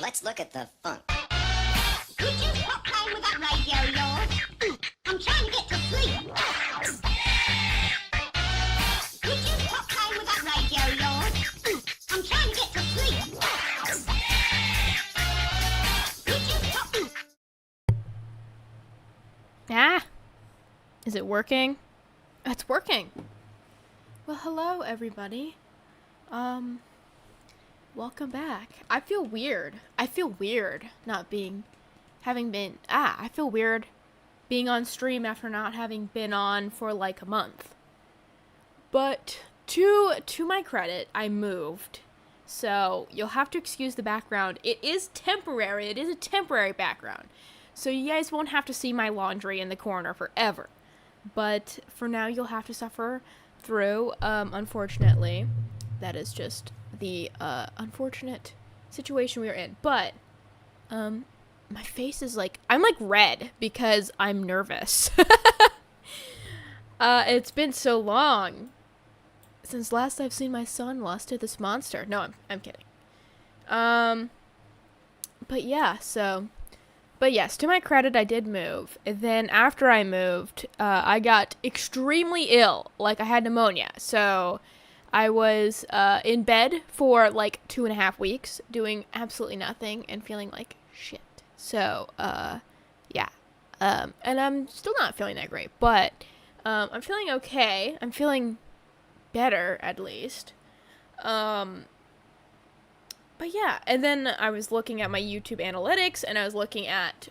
Let's look at the funk. Could you stop playing with that radio of yours? I'm trying to get to sleep. Could you stop playing with that radio of yours? I'm trying to get to sleep. Could you stop? Ah, is it working? It's working. Well, hello everybody. Welcome back. I feel weird not being, I feel weird being on stream after not having been on for like a month. But to my credit, I moved. So you'll have to excuse the background. It is temporary. It is a temporary background. So you guys won't have to see my laundry in the corner forever. But for now, you'll have to suffer through, unfortunately. That is just the unfortunate situation we're in. But my face is like, I'm like red because I'm nervous. It's been so long since last I've seen my son lost to this monster. No, I'm kidding. But yes, to my credit, I did move. And then after I moved, I got extremely ill. Like, I had pneumonia. So I was in bed for like 2.5 weeks, doing absolutely nothing and feeling like shit. So, yeah. And I'm still not feeling that great, but I'm feeling okay. I'm feeling better, at least. but yeah, and then I was looking at my YouTube analytics, and I was looking at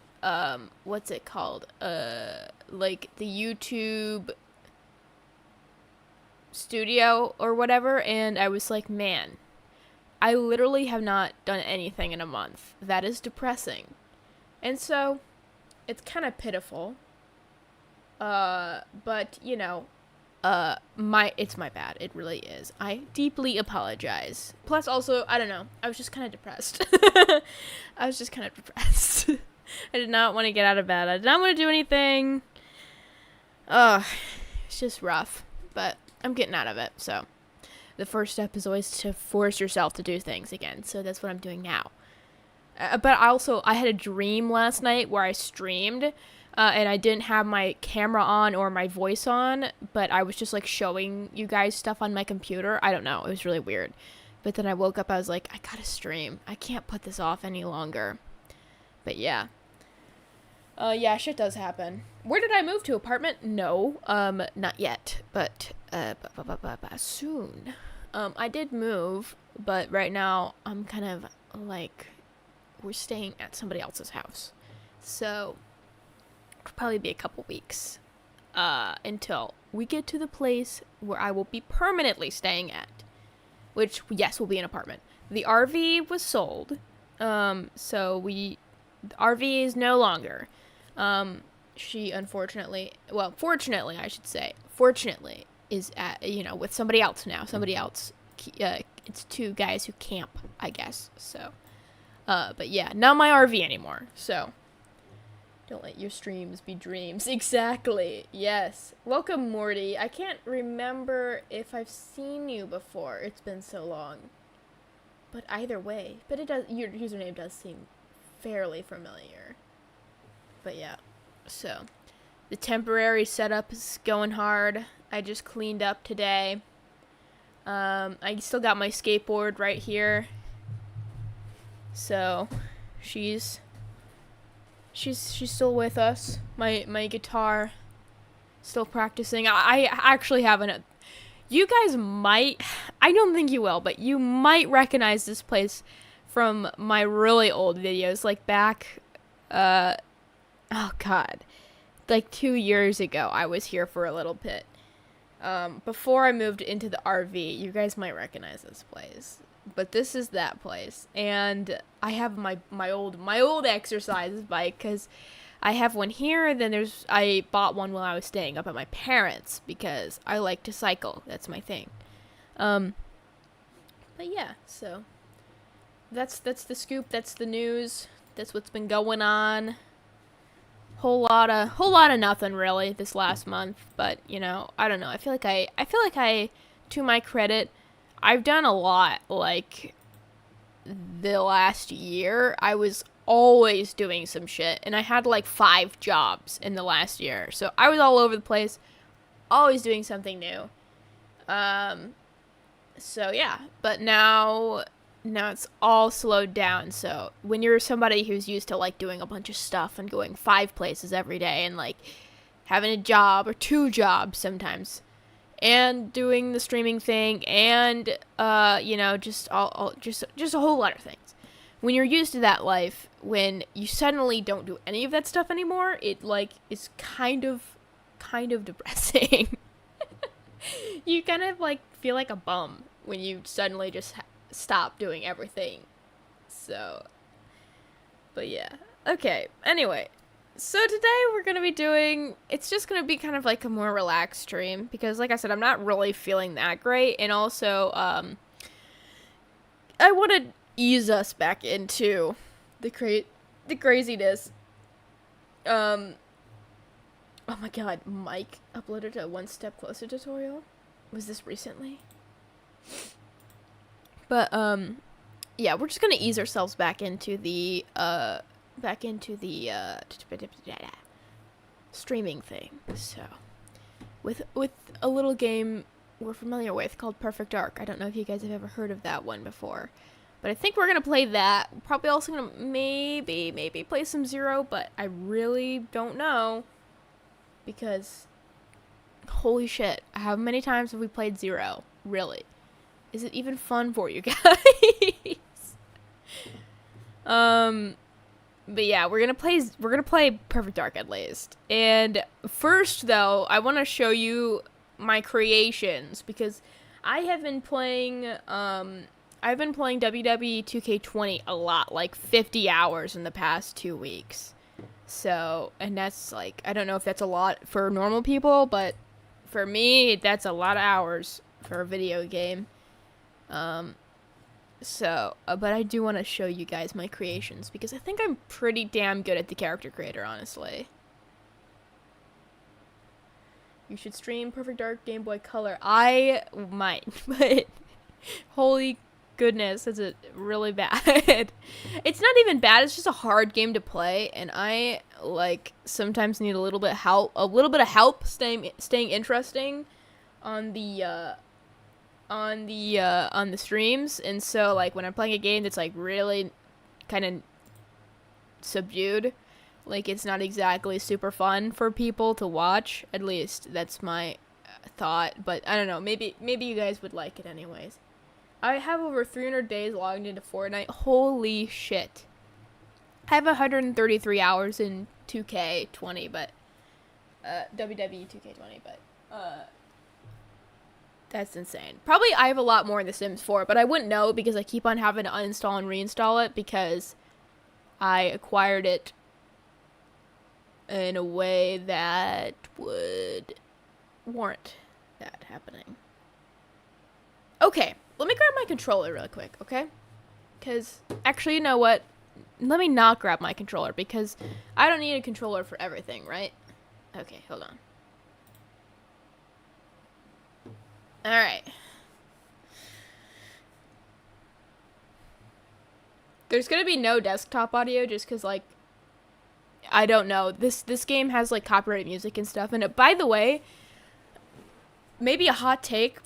what's it called? Like the YouTube studio or whatever, and I was like, man, I literally have not done anything in a month. That is depressing. And so it's kind of pitiful. But you know, it's my bad. It really is. I deeply apologize. Plus, also, I don't know. I was just kind of depressed. I was just kind of depressed. I did not want to get out of bed. I did not want to do anything. It's just rough. But I'm getting out of it. So, the first step is always to force yourself to do things again. So that's what I'm doing now. But I had a dream last night where I streamed. And I didn't have my camera on or my voice on, but I was just like showing you guys stuff on my computer. I don't know. It was really weird. But then I woke up, I was like, I gotta stream. I can't put this off any longer. But yeah. Yeah, shit does happen. Where did I move to? Apartment? No. Not yet. But, soon. I did move, but right now I'm kind of like, we're staying at somebody else's house. So it'll probably be a couple weeks until we get to the place where I will be permanently staying at, which, yes, will be an apartment. The RV was sold, so the RV is no longer. She fortunately, I should say, is at, with somebody else now. Somebody else, it's two guys who camp, I guess, so, but yeah, not my RV anymore, so. Don't let your streams be dreams. Exactly. Yes. Welcome, Morty. I can't remember if I've seen you before. It's been so long. But either way. But your username does seem fairly familiar. But yeah. So, the temporary setup is going hard. I just cleaned up today. I still got my skateboard right here. So, she's still with us. My guitar, still practicing. I actually haven't. You guys might, I don't think you will, but you might recognize this place from my really old videos, like back, oh god, like 2 years ago. I was here for a little bit. Before I moved into the RV, you guys might recognize this place. But this is that place, and I have my old exercise bike, because I have one here, and then I bought one while I was staying up at my parents, because I like to cycle. That's my thing. But yeah, so that's the scoop, that's the news, that's what's been going on. Whole lot of nothing really this last month, but I don't know. I feel like I, to my credit, I've done a lot. Like, the last year, I was always doing some shit. And I had, like, 5 jobs in the last year. So, I was all over the place. Always doing something new. So, yeah. But now it's all slowed down. So, when you're somebody who's used to, like, doing a bunch of stuff and going 5 places every day and, like, having a job or 2 jobs sometimes, and doing the streaming thing, and just a whole lot of things. When you're used to that life, when you suddenly don't do any of that stuff anymore, it is kind of depressing. You kind of feel like a bum when you suddenly just stop doing everything. So, but yeah. Okay. Anyway. So today we're going to be it's just going to be kind of like a more relaxed stream, because like I said, I'm not really feeling that great, and also, I want to ease us back into the craziness. Oh my god, Mike uploaded a One Step Closer tutorial? Was this recently? But, yeah, we're just going to ease ourselves back into the, streaming thing. So, with a little game we're familiar with called Perfect Dark. I don't know if you guys have ever heard of that one before, but I think we're gonna play that. We're probably also gonna maybe play some Zero, but I really don't know, because holy shit, how many times have we played Zero? Really, is it even fun for you guys? But yeah, we're gonna play Perfect Dark at least. And first, though, I want to show you my creations because I have been playing WWE 2K20 a lot, like 50 hours in the past 2 weeks. So, and that's like, I don't know if that's a lot for normal people, but for me, that's a lot of hours for a video game. But I do want to show you guys my creations because I think I'm pretty damn good at the character creator, honestly. You should stream Perfect Dark Game Boy Color. I might, but holy goodness, is it really bad? It's not even bad, it's just a hard game to play, and I, like, sometimes need a little bit of help staying interesting on the streams. And so, like, when I'm playing a game that's like really kind of subdued, like it's not exactly super fun for people to watch, at least that's my thought. But I don't know, maybe you guys would like it anyways. I have over 300 days logged into Fortnite. Holy shit. I have 133 hours in 2K20, but WWE 2K20, but that's insane. Probably I have a lot more in The Sims 4, but I wouldn't know because I keep on having to uninstall and reinstall it because I acquired it in a way that would warrant that happening. Okay, let me grab my controller real quick, okay? Because, actually, you know what? Let me not grab my controller because I don't need a controller for everything, right? Okay, hold on. Alright. There's gonna be no desktop audio just because, like, I don't know. This game has, like, copyrighted music and stuff. And by the way, maybe a hot take,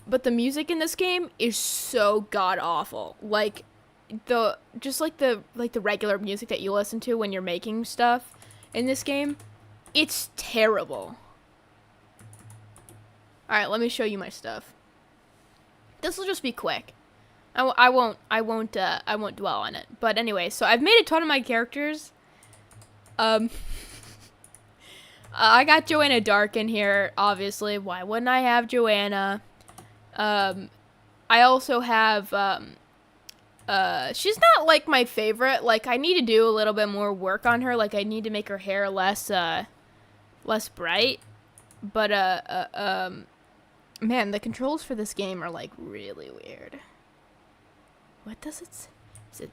but the music in this game is so god-awful. Like, the regular music that you listen to when you're making stuff in this game, it's terrible. Alright, let me show you my stuff. This will just be quick. I won't dwell on it. But anyway, so I've made a ton of my characters. I got Joanna Dark in here, obviously. Why wouldn't I have Joanna? I also have, she's not, like, my favorite. Like, I need to do a little bit more work on her. Like, I need to make her hair less bright. But, man, the controls for this game are, like, really weird. What does it say? Is it...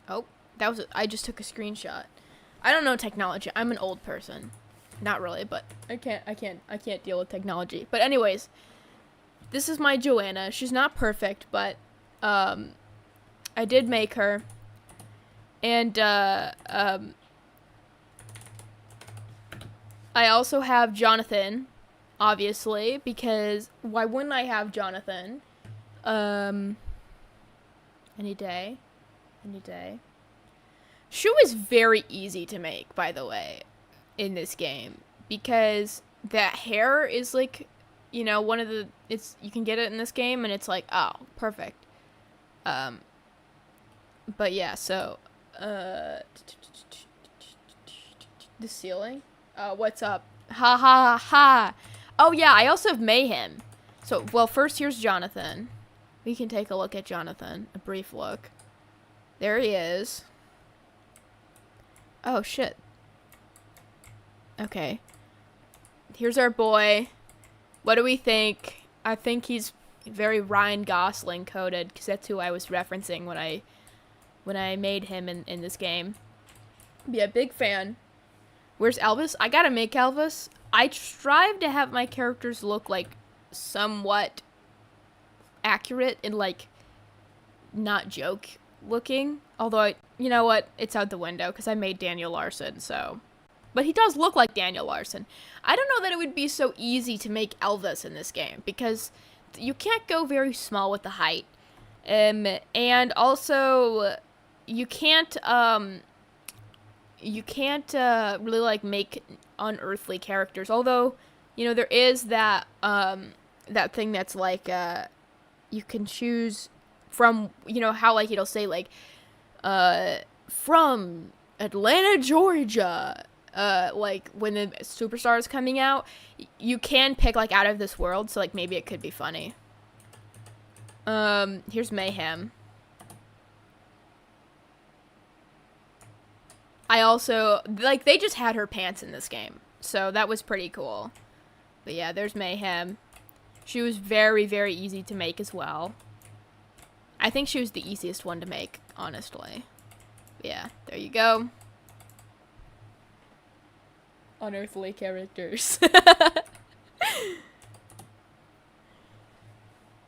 Oh, that was... I just took a screenshot. I don't know technology. I'm an old person. Not really, but I can't deal with technology. But anyways, this is my Joanna. She's not perfect, but, I did make her. And, I also have Jonathan, obviously, because why wouldn't I have Jonathan? Any day. Shu is very easy to make, by the way, in this game, because that hair is, like, you know, one of the, you can get it in this game, and it's like, oh, perfect. But yeah, so, the ceiling? What's up? Ha ha ha. Oh yeah, I also have Mayhem. So, well, first here's Jonathan. We can take a look at Jonathan. A brief look. There he is. Oh, shit. Okay. Here's our boy. What do we think? I think he's very Ryan Gosling coded, because that's who I was referencing when I made him in this game. Be a big fan. Where's Elvis? I gotta make Elvis. I strive to have my characters look, like, somewhat accurate and, like, not joke looking. Although, you know what? It's out the window because I made Daniel Larson, so. But he does look like Daniel Larson. I don't know that it would be so easy to make Elvis in this game because you can't go very small with the height. And also, you can't really, like, make unearthly characters. Although, you know, there is that thing that's, like, you can choose from, you know, how, like, it'll say, like, from Atlanta, Georgia. Like when the Superstar is coming out, you can pick like out of this world, so like maybe it could be funny. Here's Mayhem. I also, like, they just had her pants in this game, so that was pretty cool. But yeah, there's Mayhem. She was very, very easy to make as well. I think she was the easiest one to make, honestly. But yeah, there you go. Unearthly characters.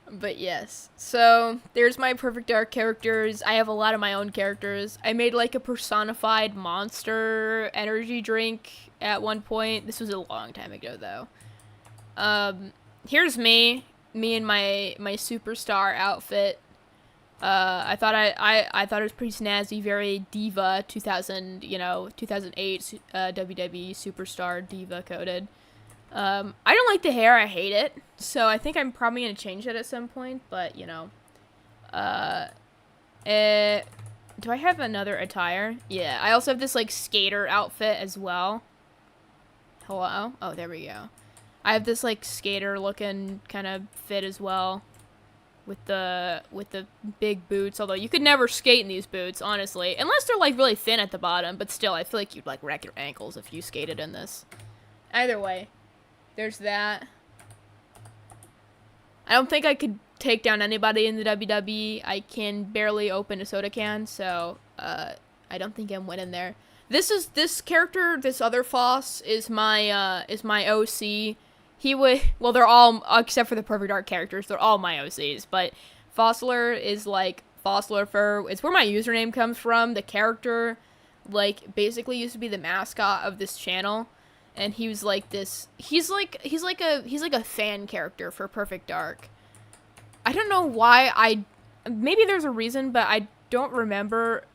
But yes, so there's my Perfect Dark characters. I have a lot of my own characters. I made like a personified monster energy drink at one point. This was a long time ago though. Here's me in my Superstar outfit. I thought I thought it was pretty snazzy, very diva 2008 WWE Superstar diva coded. I don't like the hair, I hate it, so I think I'm probably gonna change it at some point, but, you know, do I have another attire? Yeah, I also have this, like, skater outfit as well. Hello? Oh, there we go. I have this, like, skater-looking kind of fit as well, with the big boots, although you could never skate in these boots, honestly, unless they're, like, really thin at the bottom, but still, I feel like you'd, like, wreck your ankles if you skated in this. Either way. There's that. I don't think I could take down anybody in the WWE. I can barely open a soda can, so I don't think I'm winning there. This character, this other Foss is my OC. He would, well, they're all, except for the Perfect Dark characters, they're all my OCs, but Fossler is like Fossler Fur. It's where my username comes from. The character, like, basically used to be the mascot of this channel. And he was like this, he's like a fan character for Perfect Dark. I don't know why maybe there's a reason, but I don't remember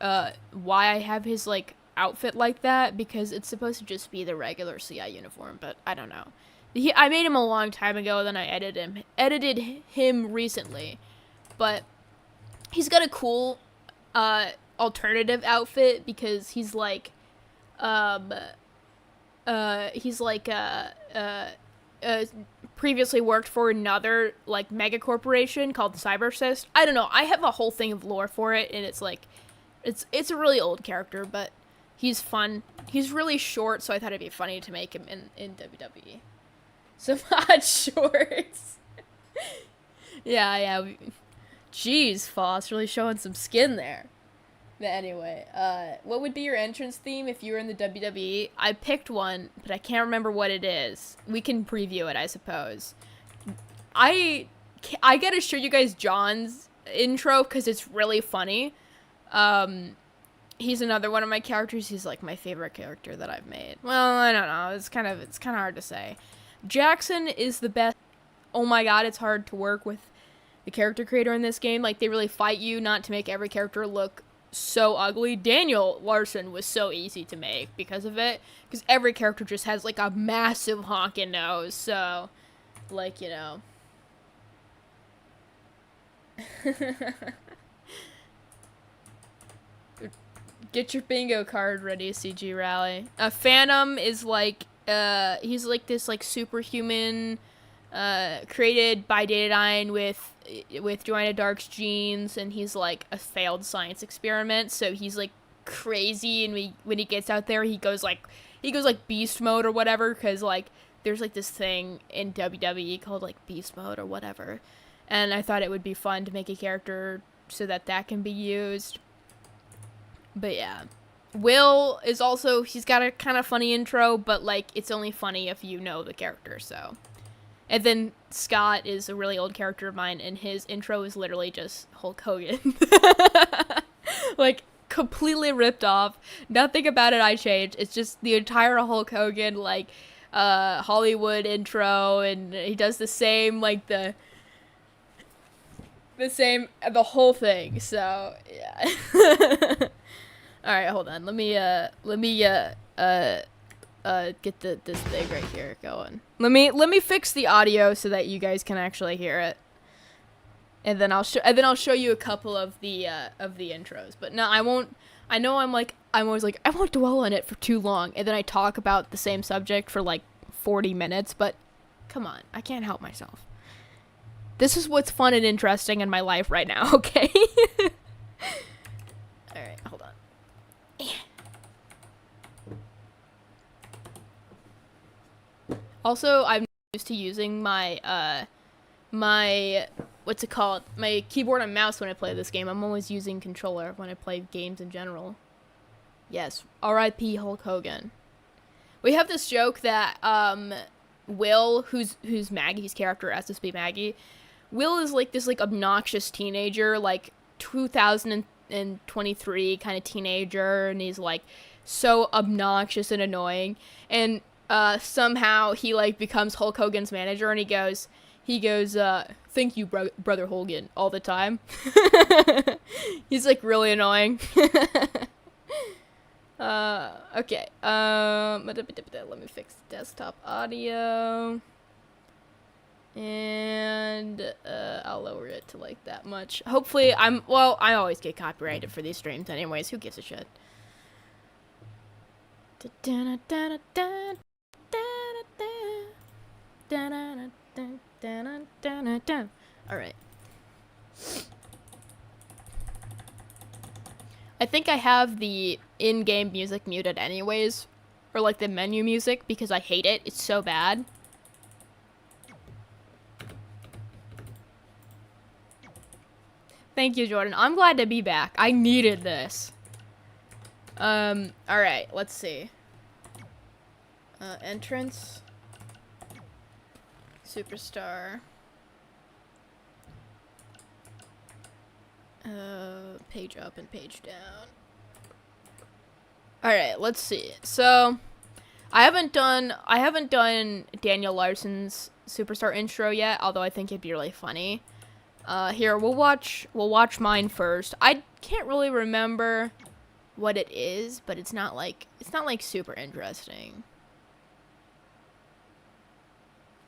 why I have his like outfit like that, because it's supposed to just be the regular CI uniform, but I don't know. I made him a long time ago, then I edited him recently. But he's got a cool alternative outfit, because he's like previously worked for another, like, mega corporation called CyberSys. I don't know, I have a whole thing of lore for it, and it's, like, it's a really old character, but he's fun. He's really short, so I thought it'd be funny to make him in WWE. Some hot shorts. Yeah. Jeez, Foss, really showing some skin there. But anyway, what would be your entrance theme if you were in the WWE? I picked one, but I can't remember what it is. We can preview it, I suppose. I gotta show you guys John's intro, because it's really funny. He's another one of my characters. He's, like, my favorite character that I've made. Well, I don't know. It's kind of hard to say. Jackson is the best. Oh my god, it's hard to work with the character creator in this game. Like, they really fight you not to make every character look so ugly. Daniel Larson was so easy to make because of it, because every character just has like a massive honking nose, so like, you know. Get your bingo card ready, CG Rally. Phantom is like he's like this like superhuman created by Datadyne with Joanna Dark's genes, and he's like a failed science experiment, so he's like crazy, and when he gets out there he goes like beast mode or whatever, because like there's like this thing in WWE called like beast mode or whatever, and I thought it would be fun to make a character so that can be used. But yeah, Will is also, he's got a kind of funny intro, but like it's only funny if you know the character, so. And then Scott is a really old character of mine, and his intro is literally just Hulk Hogan. Like, completely ripped off. Nothing about it I changed. It's just the entire Hulk Hogan, like, Hollywood intro, and he does the same, like, the whole thing, so, yeah. Alright, hold on. Let me get this thing right here going. Let me fix the audio so that you guys can actually hear it. and then I'll show you a couple of the intros. But no, I won't. I know I'm always like, I won't dwell on it for too long, and then I talk about the same subject for like 40 minutes. But come on, I can't help myself. This is what's fun and interesting in my life right now. Okay. All right, hold on. Also, I'm used to using my what's it called? My keyboard and mouse when I play this game. I'm always using controller when I play games in general. Yes, R.I.P. Hulk Hogan. We have this joke that Will, who's Maggie's character, as to be Maggie. Will is like this like obnoxious teenager, like 2023 kind of teenager, and he's like so obnoxious and annoying. And somehow he like becomes Hulk Hogan's manager, and he goes, thank you, brother Hogan, all the time. He's like really annoying. Okay. Let me fix the desktop audio. And I'll lower it to like that much. Hopefully I always get copyrighted for these streams anyways. Who gives a shit? Alright. I think I have the in-game music muted anyways. Or like the menu music, because I hate it. It's so bad. Thank you, Jordan. I'm glad to be back. I needed this. Alright, let's see. Entrance. Superstar. Page up and page down. Alright, let's see. So, I haven't done Daniel Larson's Superstar intro yet, although I think it'd be really funny. Here, we'll watch mine first. I can't really remember what it is, but it's not like super interesting.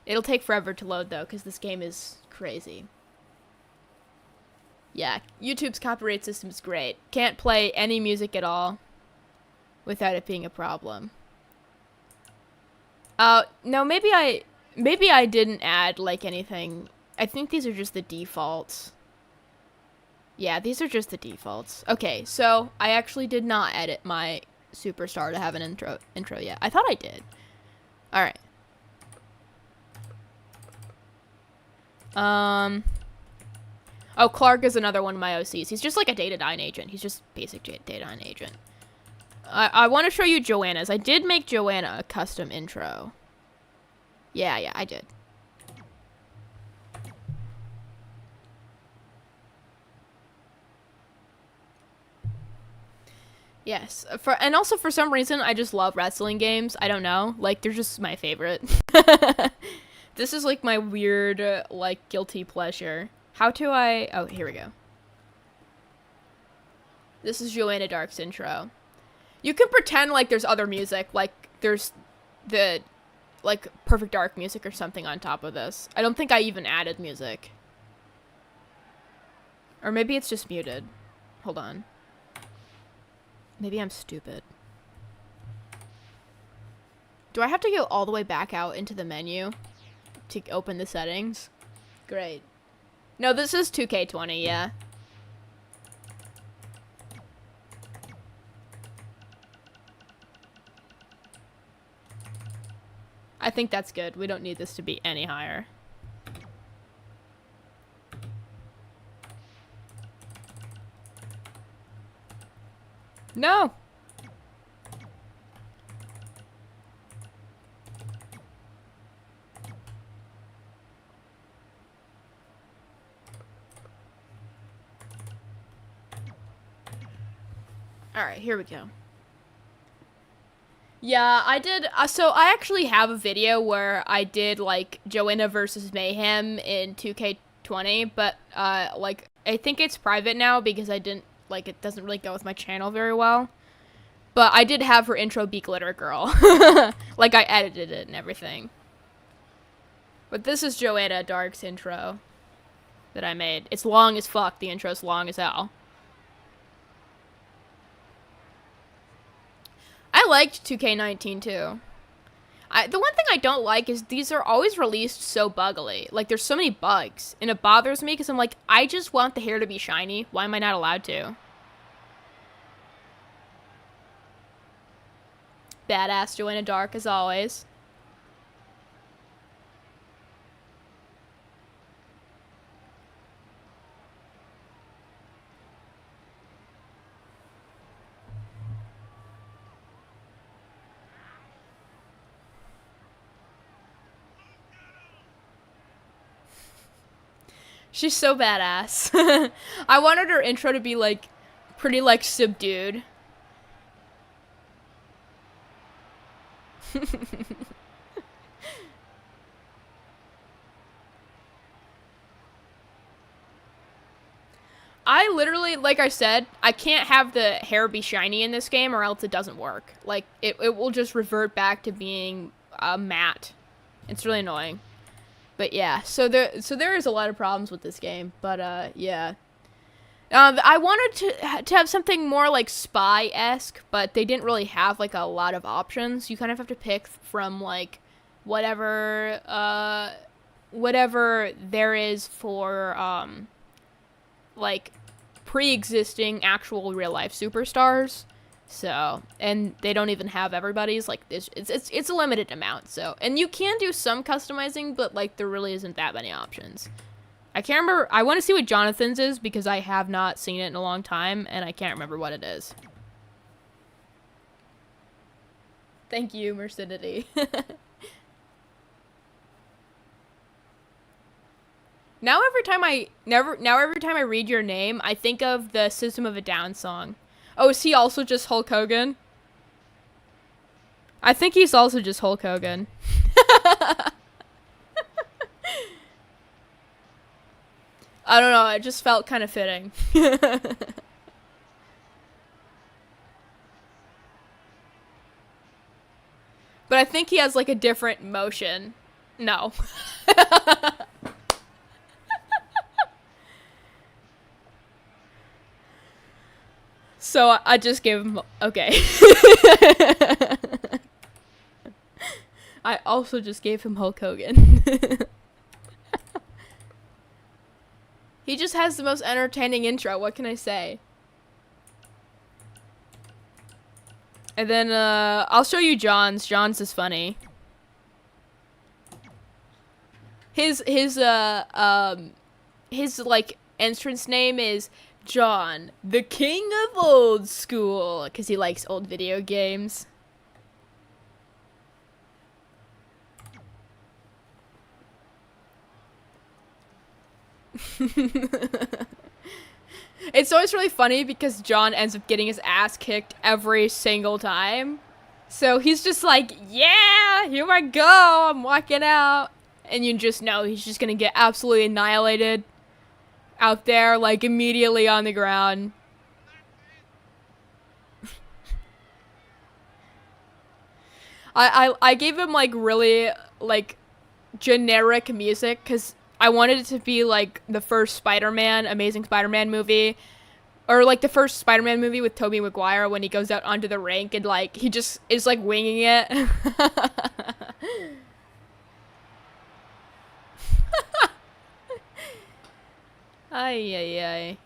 It'll take forever to load though, because this game is crazy. Yeah, YouTube's copyright system is great. Can't play any music at all without it being a problem. No, maybe I didn't add like anything. I think these are just the defaults. Yeah, these are just the defaults. Okay, so I actually did not edit my Superstar to have an intro yet. I thought I did. Alright. Oh, Clark is another one of my OCs. He's just like a Datadyne agent. He's just basic Datadyne agent. I want to show you Joanna's. I did make Joanna a custom intro. Yeah, I did. Yes, and also for some reason, I just love wrestling games. I don't know, like, they're just my favorite. This is, like, my weird, like, guilty pleasure. How do I... Oh, here we go. This is Joanna Dark's intro. You can pretend like there's other music, like, there's the, like, Perfect Dark music or something on top of this. I don't think I even added music. Or maybe it's just muted. Hold on. Maybe I'm stupid. Do I have to go all the way back out into the menu to open the settings? Great. No, this is 2K20, yeah. I think that's good. We don't need this to be any higher. No! Alright, here we go. Yeah, I did, so I actually have a video where I did, like, Joanna versus Mayhem in 2K20, but, like, I think it's private now because I didn't, like, it doesn't really go with my channel very well. But I did have her intro be Glitter Girl. Like, I edited it and everything. But this is Joanna Dark's intro. that I made. It's long as fuck. The intro's long as hell. I liked 2K19 too. The one thing I don't like is these are always released so buggily. Like, there's so many bugs, and it bothers me because I'm like, I just want the hair to be shiny. Why am I not allowed to? Badass Joanna Dark, as always. She's so badass. I wanted her intro to be, like, pretty, like, subdued. I literally, like I said, I can't have the hair be shiny in this game or else it doesn't work. Like, it will just revert back to being matte. It's really annoying. But yeah, so there is a lot of problems with this game, but yeah. I wanted to have something more like Spy-esque, but they didn't really have like a lot of options. You kind of have to pick from like whatever there is for like pre-existing actual real life superstars. So, and they don't even have everybody's, like, it's a limited amount, so, and you can do some customizing, but, like, there really isn't that many options. I can't remember, I want to see what Jonathan's is, because I have not seen it in a long time, and I can't remember what it is. Thank you, Mercidity. Now every time I read your name, I think of the System of a Down song. Oh, is he also just Hulk Hogan? I think he's also just Hulk Hogan. I don't know, it just felt kind of fitting. But I think he has like a different motion. No. So I just gave him, okay. I also just gave him Hulk Hogan. He just has the most entertaining intro, what can I say? And then, I'll show you John's. John's is funny. His, like, entrance name is John, the king of old school, because he likes old video games. It's always really funny because John ends up getting his ass kicked every single time. So he's just like, yeah, here I go, I'm walking out. And you just know he's just gonna get absolutely annihilated out there, like, immediately on the ground. I gave him, like, really, like, generic music, because I wanted it to be, like, the first Spider-Man, Amazing Spider-Man movie, or, like, the first Spider-Man movie with Tobey Maguire when he goes out onto the rink and, like, he just is, like, winging it. Ay, ay, ay.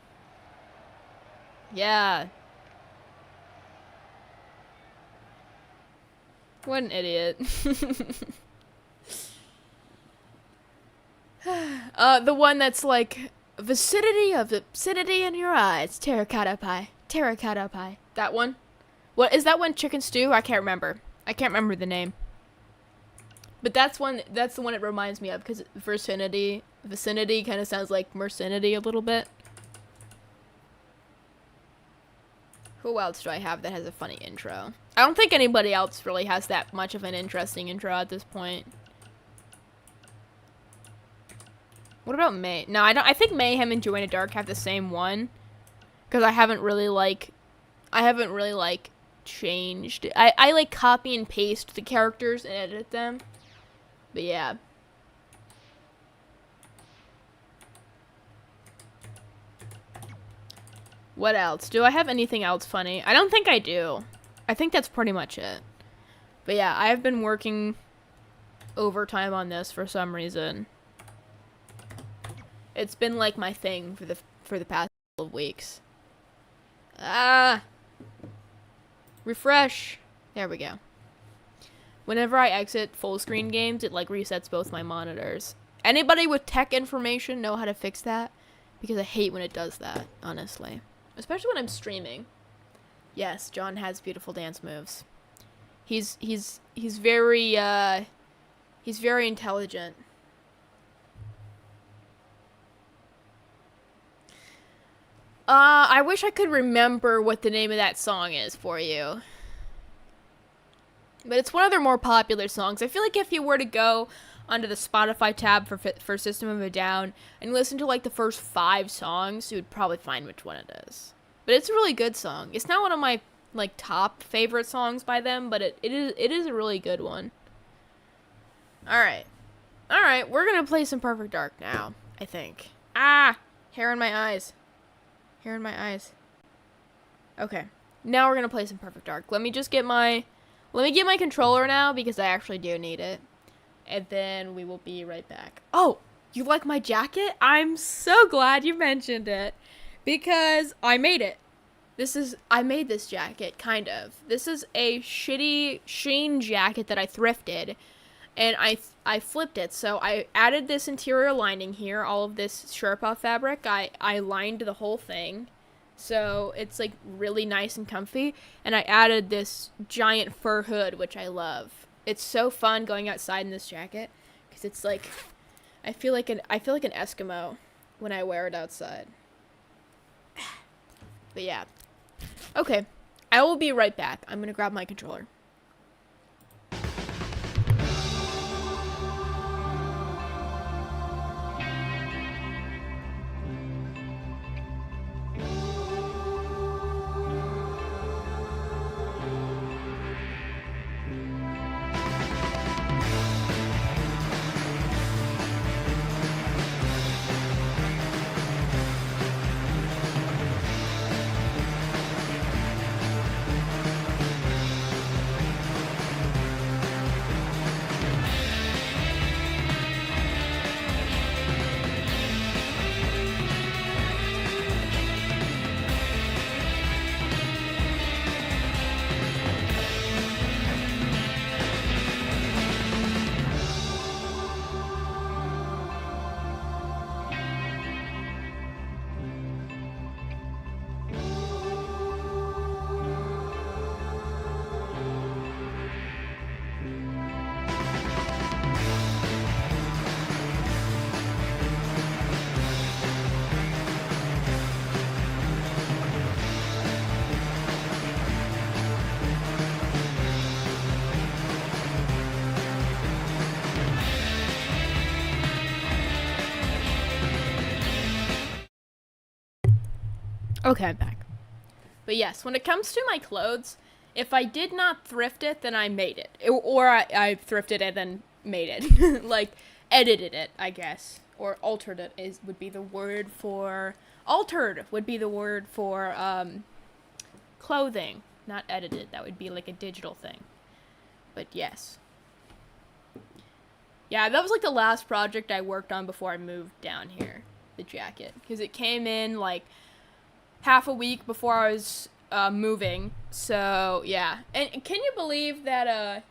Yeah. What an idiot. The one that's like, vicinity of the vicinity in your eyes, terracotta pie, terracotta pie. That one? What, is that one chicken stew? I can't remember. I can't remember the name. But that's the one it reminds me of, because vicinity kind of sounds like mercenity a little bit. Who else do I have that has a funny intro? I don't think anybody else really has that much of an interesting intro at this point. What about May? No, I don't. I think Mayhem and Joanna Dark have the same one, because I haven't really changed. I like copy and paste the characters and edit them. But yeah. What else? Do I have anything else funny? I don't think I do. I think that's pretty much it. But yeah, I have been working overtime on this for some reason. It's been like my thing for the past couple of weeks. Refresh. There we go. Whenever I exit full screen games, it like resets both my monitors. Anybody with tech information know how to fix that? Because I hate when it does that, honestly. Especially when I'm streaming. Yes, John has beautiful dance moves. He's very intelligent. I wish I could remember what the name of that song is for you. But it's one of their more popular songs. I feel like if you were to go onto the Spotify tab for System of a Down and listen to like the first 5 songs, you would probably find which one it is. But it's a really good song. It's not one of my like top favorite songs by them, but it is a really good one. Alright, we're gonna play some Perfect Dark now, I think. Hair in my eyes. Okay, now we're gonna play some Perfect Dark. Let me get my controller now, because I actually do need it. And then we will be right back. Oh, you like my jacket? I'm so glad you mentioned it, because I made it. I made this jacket, kind of. This is a shitty Sheen jacket that I thrifted, and I flipped it. So I added this interior lining here, all of this Sherpa fabric. I lined the whole thing, so it's like really nice and comfy. And I added this giant fur hood, which I love. It's so fun going outside in this jacket, because it's like, I feel like an Eskimo when I wear it outside. But yeah. Okay, I will be right back. I'm gonna grab my controller. Okay, I'm back. But yes, when it comes to my clothes, if I did not thrift it, then I made it. Or I thrifted it and made it. Like, edited it, I guess. Or altered it would be the word for... Altered would be the word for, clothing. Not edited. That would be like a digital thing. But yes. Yeah, that was like the last project I worked on before I moved down here. The jacket. Because it came in, like... half a week before I was moving, so yeah. And can you believe that,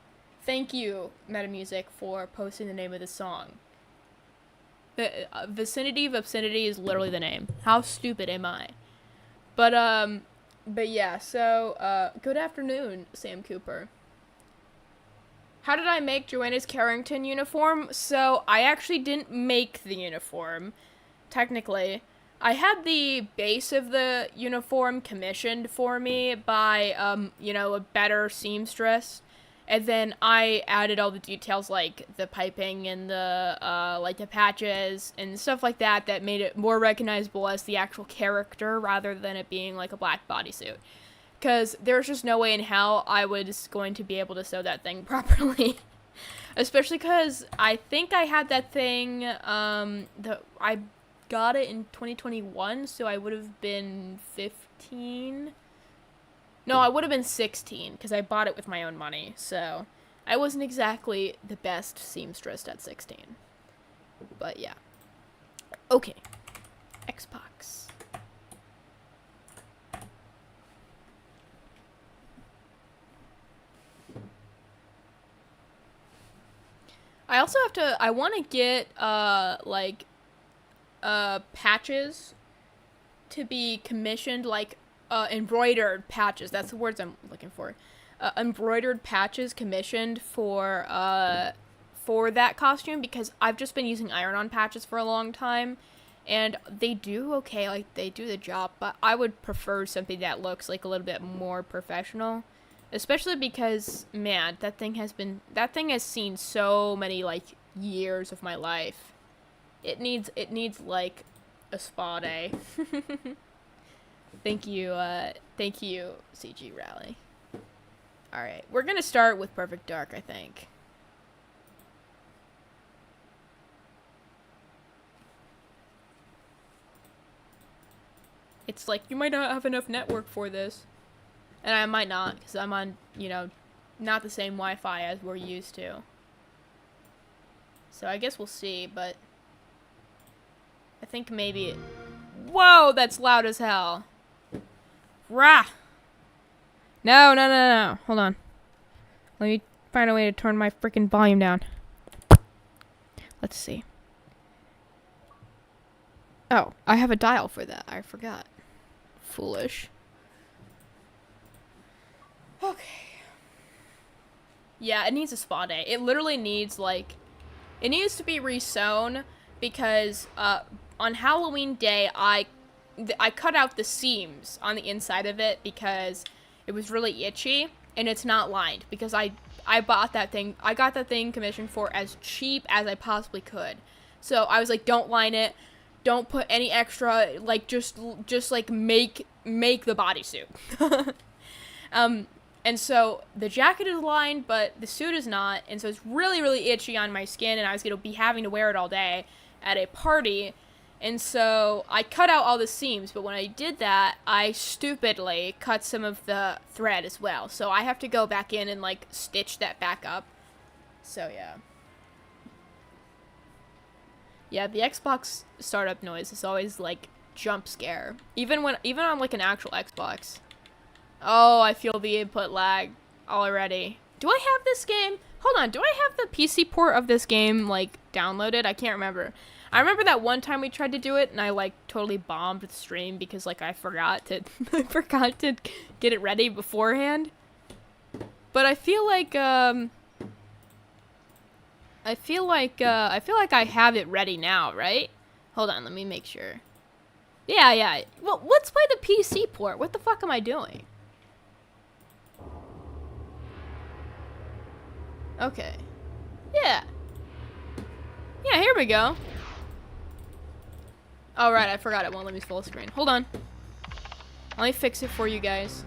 thank you, Metamusic, for posting the name of the song. The Vicinity of Obscenity is literally the name. How stupid am I? But yeah, so, good afternoon, Sam Cooper. How did I make Joanna's Carrington uniform? So, I actually didn't make the uniform, technically. I had the base of the uniform commissioned for me by, a better seamstress. And then I added all the details, like the piping and the patches and stuff like that made it more recognizable as the actual character rather than it being like a black bodysuit. Because there's just no way in hell I was going to be able to sew that thing properly. Especially because I think I had that thing, I got it in 2021, so I would have been 17. No, I would have been 16 because I bought it with my own money. So I wasn't exactly the best seamstress at 16. But yeah. Okay. Xbox. I also have to, I want to get, patches to be commissioned, like, embroidered patches. That's the words I'm looking for. Embroidered patches commissioned for that costume, because I've just been using iron-on patches for a long time, and they do okay, like, they do the job, but I would prefer something that looks, like, a little bit more professional. Especially because, man, that thing has seen so many, like, years of my life. It needs, like, a spa day. Thank you, CG Rally. Alright, we're gonna start with Perfect Dark, I think. It's like, you might not have enough network for this. And I might not, because I'm on, not the same Wi-Fi as we're used to. So I guess we'll see, but I think maybe... Whoa, that's loud as hell. Rah! No. Hold on. Let me find a way to turn my freaking volume down. Let's see. Oh, I have a dial for that. I forgot. Foolish. Okay. Yeah, it needs a spa day. It literally needs, like... It needs to be resewn because, on Halloween Day, I cut out the seams on the inside of it because it was really itchy, and it's not lined because I bought that thing. I got that thing commissioned for as cheap as I possibly could. So I was like, don't line it. Don't put any extra, like, just like, make the bodysuit. And so the jacket is lined, but the suit is not, and so it's really, really itchy on my skin, and I was going to be having to wear it all day at a party, and so I cut out all the seams, but when I did that, I stupidly cut some of the thread as well, so I have to go back in and, like, stitch that back up. So, yeah. Yeah, the Xbox startup noise is always, like, jump scare. Even on, like, an actual Xbox. Oh, I feel the input lag already. Do I have this game? Hold on, do I have the PC port of this game, like, downloaded? I can't remember. I remember that one time we tried to do it, and I, like, totally bombed the stream because, like, I forgot to get it ready beforehand. But I feel like I have it ready now, right? Hold on, let me make sure. Yeah. Well, let's play the PC port. What the fuck am I doing? Okay. Yeah, here we go. Oh, right, I forgot it won't let me full screen. Hold on. Let me fix it for you guys.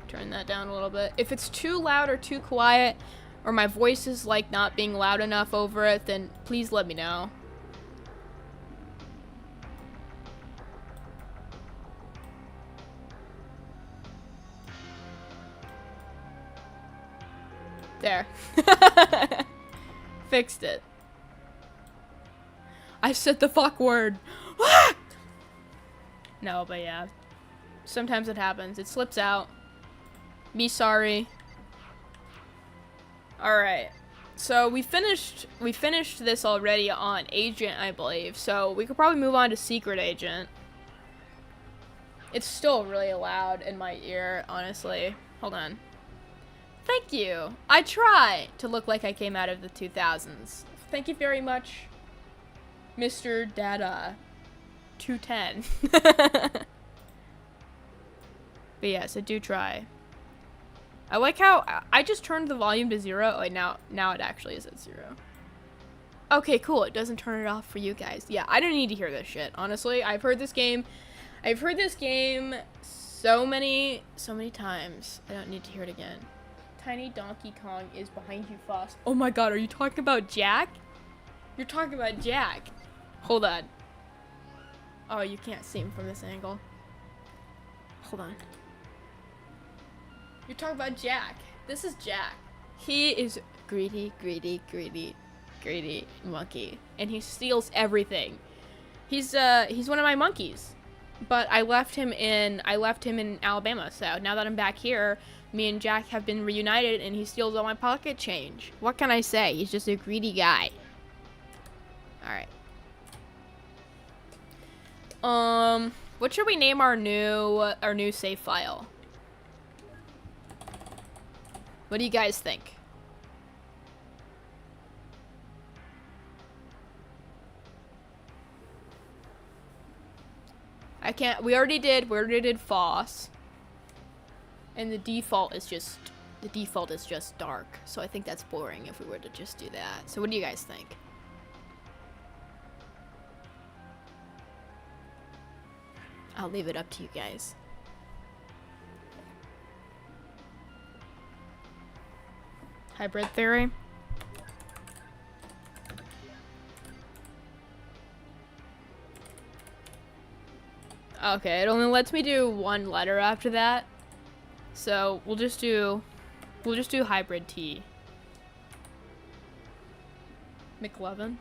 Turn that down a little bit. If it's too loud or too quiet, or my voice is, like, not being loud enough over it, then please let me know. There. Fixed it. I said the fuck word. No, but yeah. Sometimes it happens. It slips out. Me sorry. Alright. So we finished this already on Agent, I believe. So we could probably move on to Secret Agent. It's still really loud in my ear, honestly. Hold on. Thank you. I try to look like I came out of the 2000s. Thank you very much, Mr. Dada 210. But yes, I do try. I like how I just turned the volume to 0. Like now it actually is at 0. Okay, cool. It doesn't turn it off for you guys. Yeah, I don't need to hear this shit. Honestly, I've heard this game so many times. I don't need to hear it again. Tiny Donkey Kong is behind you, Foss. Oh my god, are you talking about Jack? You're talking about Jack. Hold on. Oh, you can't see him from this angle. Hold on. You're talking about Jack. This is Jack. He is greedy, greedy, greedy, greedy monkey. And he steals everything. He's one of my monkeys. But I left him in Alabama, so now that I'm back here, me and Jack have been reunited and he steals all my pocket change. What can I say? He's just a greedy guy. Alright. What should we name our new save file? What do you guys think? We already did Foss. And the default is just dark. So I think that's boring if we were to just do that. So what do you guys think? I'll leave it up to you guys. Hybrid theory? Okay, it only lets me do one letter after that. So we'll just do hybrid T. McLovin.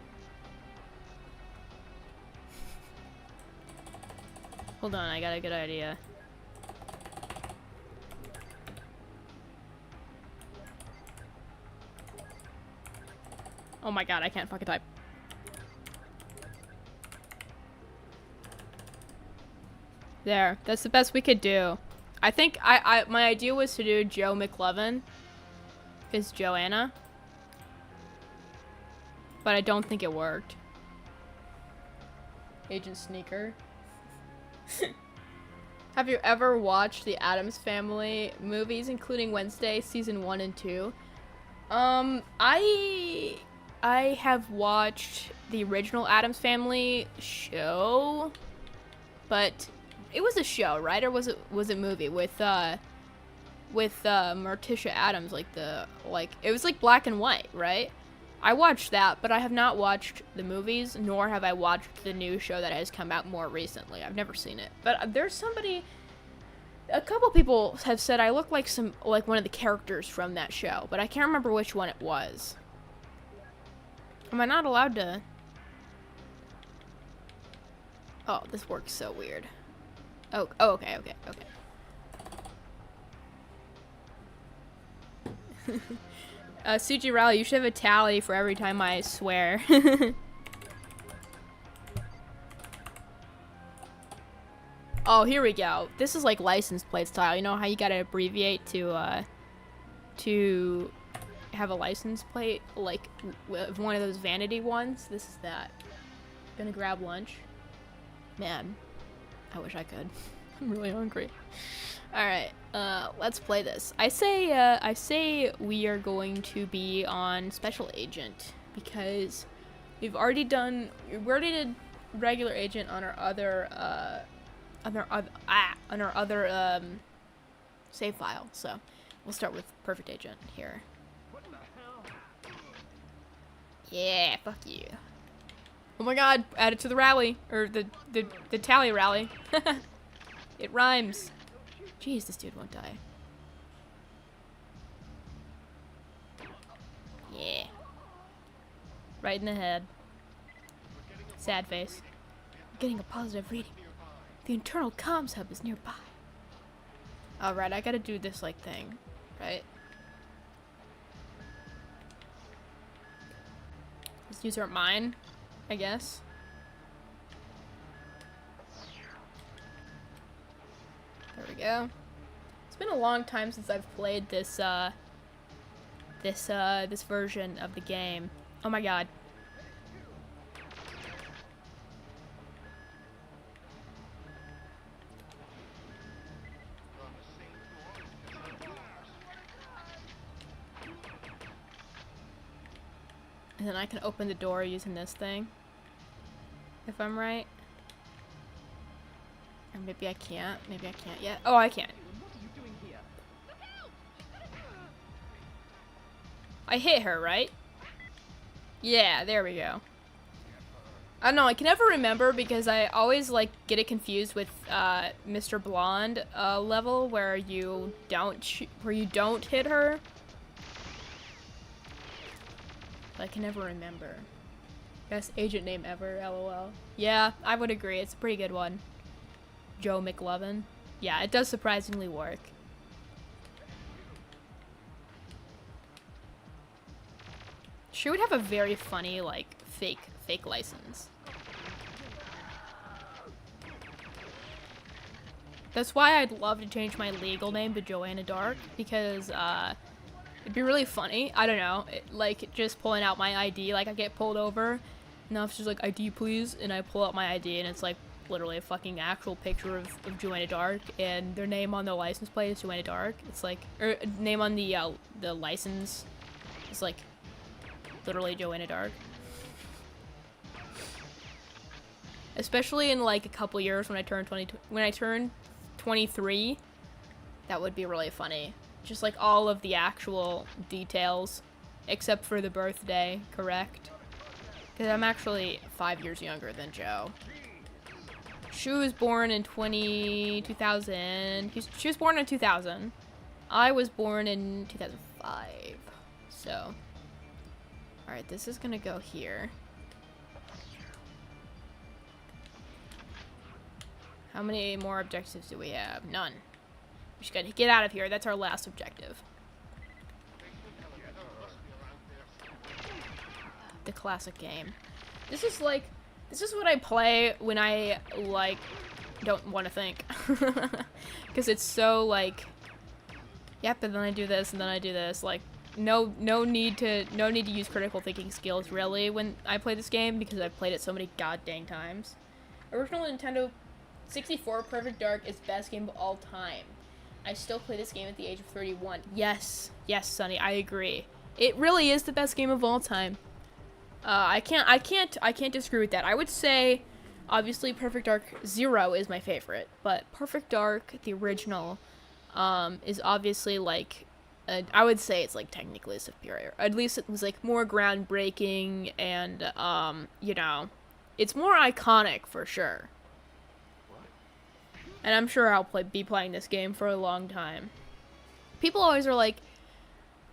Hold on, I got a good idea. Oh my god, I can't fucking type. There, that's the best we could do. I think my idea was to do Joe McLovin is Joanna. But I don't think it worked. Agent Sneaker. Have you ever watched the Addams Family movies, including Wednesday, season 1 and 2? I have watched the original Addams Family show, but it was a show, right? Or was it a movie with Morticia Addams, it was like black and white, right? I watched that, but I have not watched the movies, nor have I watched the new show that has come out more recently. I've never seen it. But there's a couple people have said I look like one of the characters from that show, but I can't remember which one it was. Am I not allowed to? Oh, this works so weird. Oh, okay. CG Rally, you should have a tally for every time I swear. Oh, here we go. This is like license plate style. You know how you gotta abbreviate to have a license plate? Like one of those vanity ones. This is that. Gonna grab lunch. Man, I wish I could. I'm really hungry. Alright, let's play this. I say we are going to be on Special Agent because we already did regular agent on our other save file. So we'll start with Perfect Agent here. Yeah, fuck you. Oh my god, add it to the rally or the tally rally. It rhymes. Jeez, this dude won't die. Yeah. Right in the head. Sad face. I'm getting a positive reading. The internal comms hub is nearby. Alright, I gotta do this, thing. Right? Let's use our mine, I guess. There we go. It's been a long time since I've played this version of the game. Oh my god. And then I can open the door using this thing. If I'm right. Or maybe I can't. Maybe I can't yet. Oh, I can. I hit her, right? Yeah, there we go. I don't know, I can never remember because I always, like, get it confused with, Mr. Blonde, level where you don't hit her. I can never remember. Best agent name ever, lol. Yeah, I would agree, it's a pretty good one. Joe McLovin. Yeah, it does surprisingly work. She would have a very funny, like, fake license. That's why I'd love to change my legal name to Joanna Dark, because, it'd be really funny. I don't know, like, just pulling out my ID, like, I get pulled over, and the officer's like, ID please, and I pull out my ID, and it's, like, literally a fucking actual picture of Joanna Dark, and their name on the license plate is Joanna Dark. It's, like, or name on the license is, like, literally Joanna Dark. Especially in, like, a couple years when I turn 23, that would be really funny. Just, like, all of the actual details, except for the birthday, correct? Because I'm actually 5 years younger than Joe. She was born in 2000. She was born in 2000. I was born in 2005. So, alright, this is gonna go here. How many more objectives do we have? None. We just gotta get out of here. That's our last objective. The classic game. This is what I play when I, like, don't want to think. Because it's so, like, yep, and then I do this, and then I do this. Like, no need to use critical thinking skills, really, when I play this game, because I've played it so many goddamn times. Original Nintendo 64 Perfect Dark is best game of all time. I still play this game at the age of 31. Yes, Sonny, I agree. It really is the best game of all time. I can't disagree with that. I would say, obviously, Perfect Dark 0 is my favorite, but Perfect Dark, the original, is obviously, like, I would say it's, like, technically superior. At least it was, like, more groundbreaking, and, you know, it's more iconic, for sure. And I'm sure I'll be playing this game for a long time. People always are like,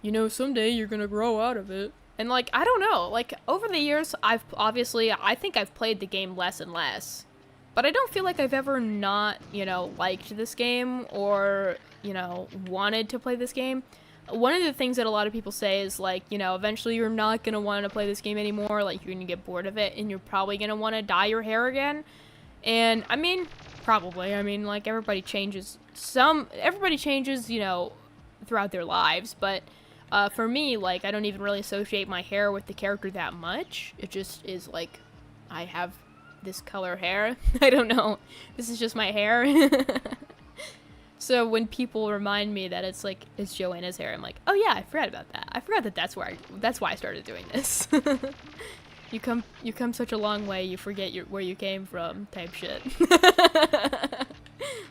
you know, someday you're gonna grow out of it. And, like, I don't know. Like, over the years, I think I've played the game less and less. But I don't feel like I've ever not, you know, liked this game or, you know, wanted to play this game. One of the things that a lot of people say is, like, you know, eventually you're not gonna want to play this game anymore. Like, you're gonna get bored of it, and you're probably gonna want to dye your hair again. And, I mean, probably. I mean, like, everybody changes, you know, throughout their lives, but for me, like, I don't even really associate my hair with the character that much. It just is, like, I have this color hair. I don't know. This is just my hair. So when people remind me that it's, like, it's Joanna's hair, I'm like, oh yeah, I forgot about that. I forgot that that's why I started doing this. You come such a long way, you forget where you came from, type shit.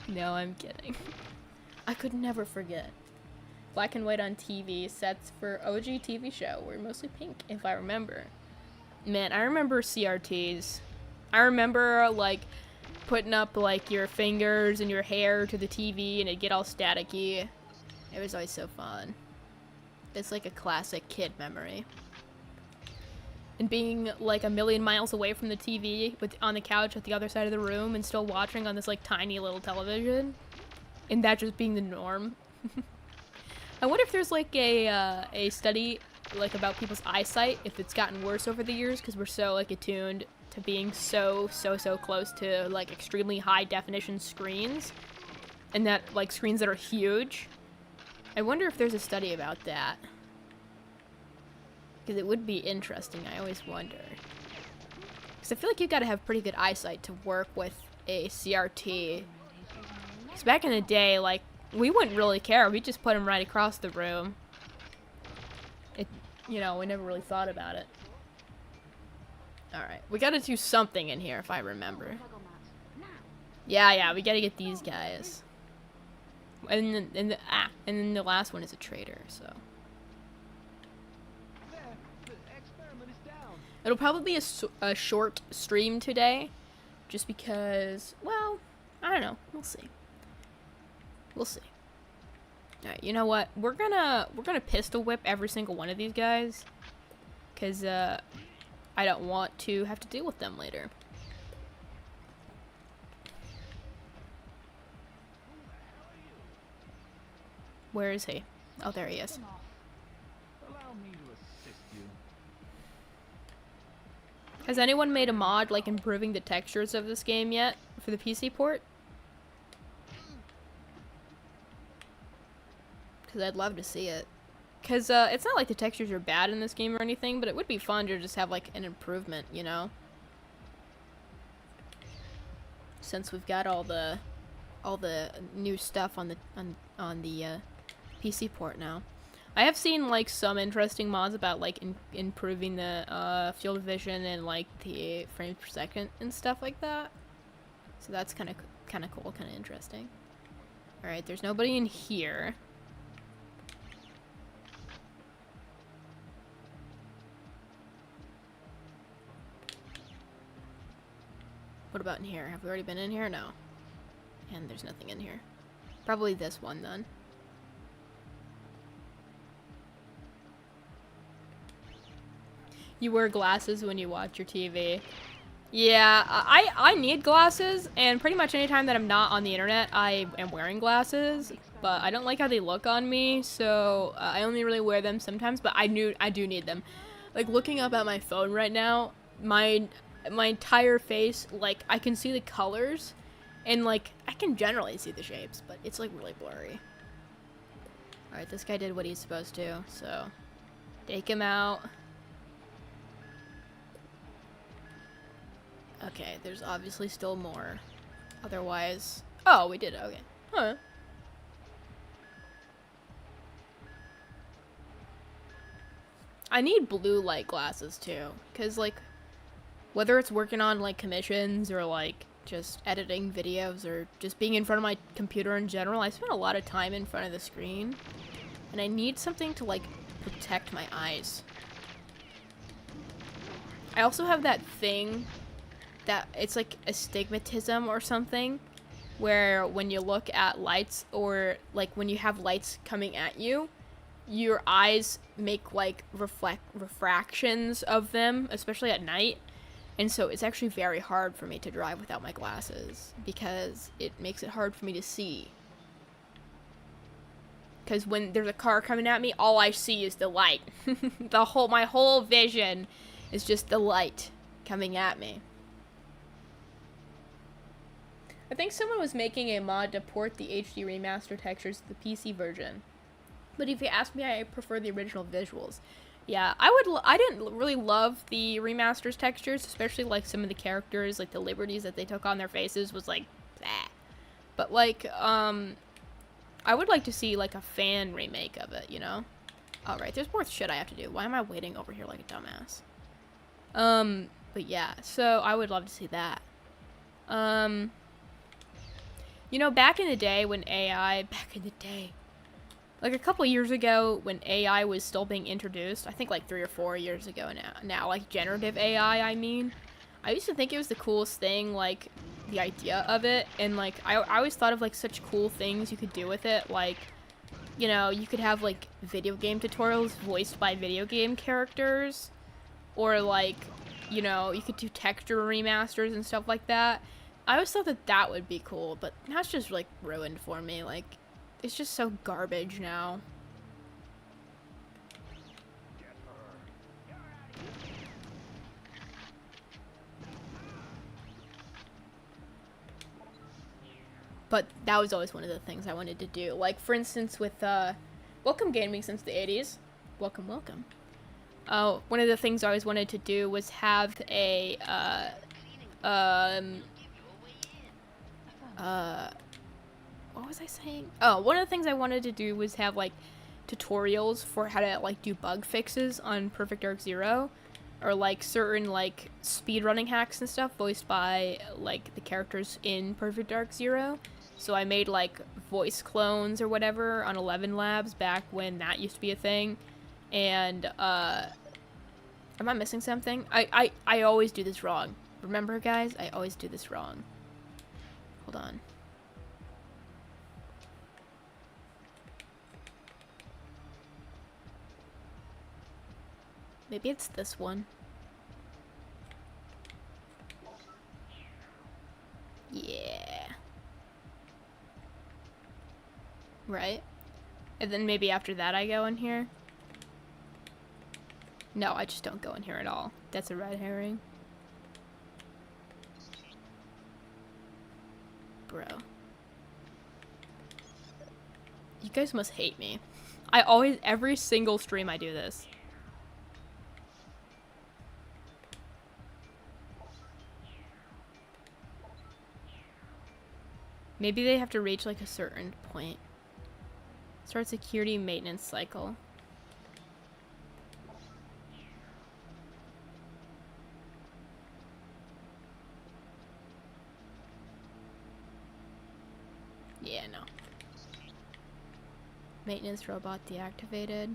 No, I'm kidding. I could never forget. Black and white on TV, sets for OG TV show were mostly pink, if I remember. Man, I remember CRTs. I remember, like, putting up, like, your fingers and your hair to the TV and it'd get all staticky. It was always so fun. It's like a classic kid memory. And being, like, a million miles away from the TV on the couch at the other side of the room and still watching on this, like, tiny little television. And that just being the norm. I wonder if there's, like, a study, like, about people's eyesight, if it's gotten worse over the years, because we're so, like, attuned to being so close to, like, extremely high definition screens. And that, like, screens that are huge. I wonder if there's a study about that. Because it would be interesting, I always wonder. Because I feel like you gotta have pretty good eyesight to work with a CRT. Because back in the day, like, we wouldn't really care. We just put them right across the room. You know, we never really thought about it. Alright, we gotta do something in here, if I remember. Yeah, we gotta get these guys. And then the last one is a traitor, so. It'll probably be a short stream today, just because, well, I don't know. We'll see. We'll see. Alright, you know what? We're gonna pistol whip every single one of these guys, because, I don't want to have to deal with them later. Where is he? Oh, there he is. Allow me to assist you. Has anyone made a mod, like, improving the textures of this game yet for the PC port? Because I'd love to see it. Because it's not like the textures are bad in this game or anything, but it would be fun to just have, like, an improvement, you know? Since we've got all the new stuff on the PC port now. I have seen, like, some interesting mods about, like, improving the field of vision and, like, the frames per second and stuff like that. So that's kind of cool, kind of interesting. All right, there's nobody in here. What about in here? Have we already been in here? No. And there's nothing in here. Probably this one, then. You wear glasses when you watch your TV. Yeah, I need glasses, and pretty much anytime that I'm not on the internet, I am wearing glasses. But I don't like how they look on me, so I only really wear them sometimes, but I do need them. Like, looking up at my phone right now, my entire face, like, I can see the colors, and, like, I can generally see the shapes, but it's, like, really blurry. Alright, this guy did what he's supposed to, so take him out. Okay, there's obviously still more. Otherwise... Oh, we did, okay. Huh. I need blue light glasses, too, because, like, whether it's working on, like, commissions or, like, just editing videos or just being in front of my computer in general, I spend a lot of time in front of the screen. And I need something to, like, protect my eyes. I also have that thing that it's, like, astigmatism or something, where when you look at lights or, like, when you have lights coming at you, your eyes make, like, refractions of them, especially at night. And so it's actually very hard for me to drive without my glasses because it makes it hard for me to see. Because when there's a car coming at me, all I see is the light. My whole vision is just the light coming at me. I think someone was making a mod to port the HD remaster textures to the PC version. But if you ask me, I prefer the original visuals. Yeah, I didn't really love the remasters textures, especially, like, some of the characters, like, the liberties that they took on their faces was, like, bleh. But, like, I would like to see, like, a fan remake of it, you know? Alright, there's more shit I have to do. Why am I waiting over here like a dumbass? But yeah, so I would love to see that. You know, back in the day, like a couple years ago when AI was still being introduced, I think like 3 or 4 years ago now, like generative AI, I mean, I used to think it was the coolest thing, like, the idea of it, and, like, I always thought of, like, such cool things you could do with it, like, you know, you could have, like, video game tutorials voiced by video game characters, or, like, you know, you could do texture remasters and stuff like that. I always thought that that would be cool, but now it's just, like, ruined for me, like, it's just so garbage now. But that was always one of the things I wanted to do. Like, for instance, with, welcome gaming since the 80s. Welcome, welcome. One of the things I always wanted to do was have a, what was I saying? Oh, one of the things I wanted to do was have, like, tutorials for how to, like, do bug fixes on Perfect Dark Zero. Or, like, certain, like, speedrunning hacks and stuff voiced by, like, the characters in Perfect Dark Zero. So I made, like, voice clones or whatever on 11 Labs back when that used to be a thing. And, Am I missing something? I always do this wrong. Remember, guys? I always do this wrong. Hold on. Maybe it's this one. Yeah. Right? And then maybe after that I go in here? No, I just don't go in here at all. That's a red herring. Bro. You guys must hate me. Every single stream I do this. Maybe they have to reach like a certain point. Start security maintenance cycle. Yeah, no. Maintenance robot deactivated.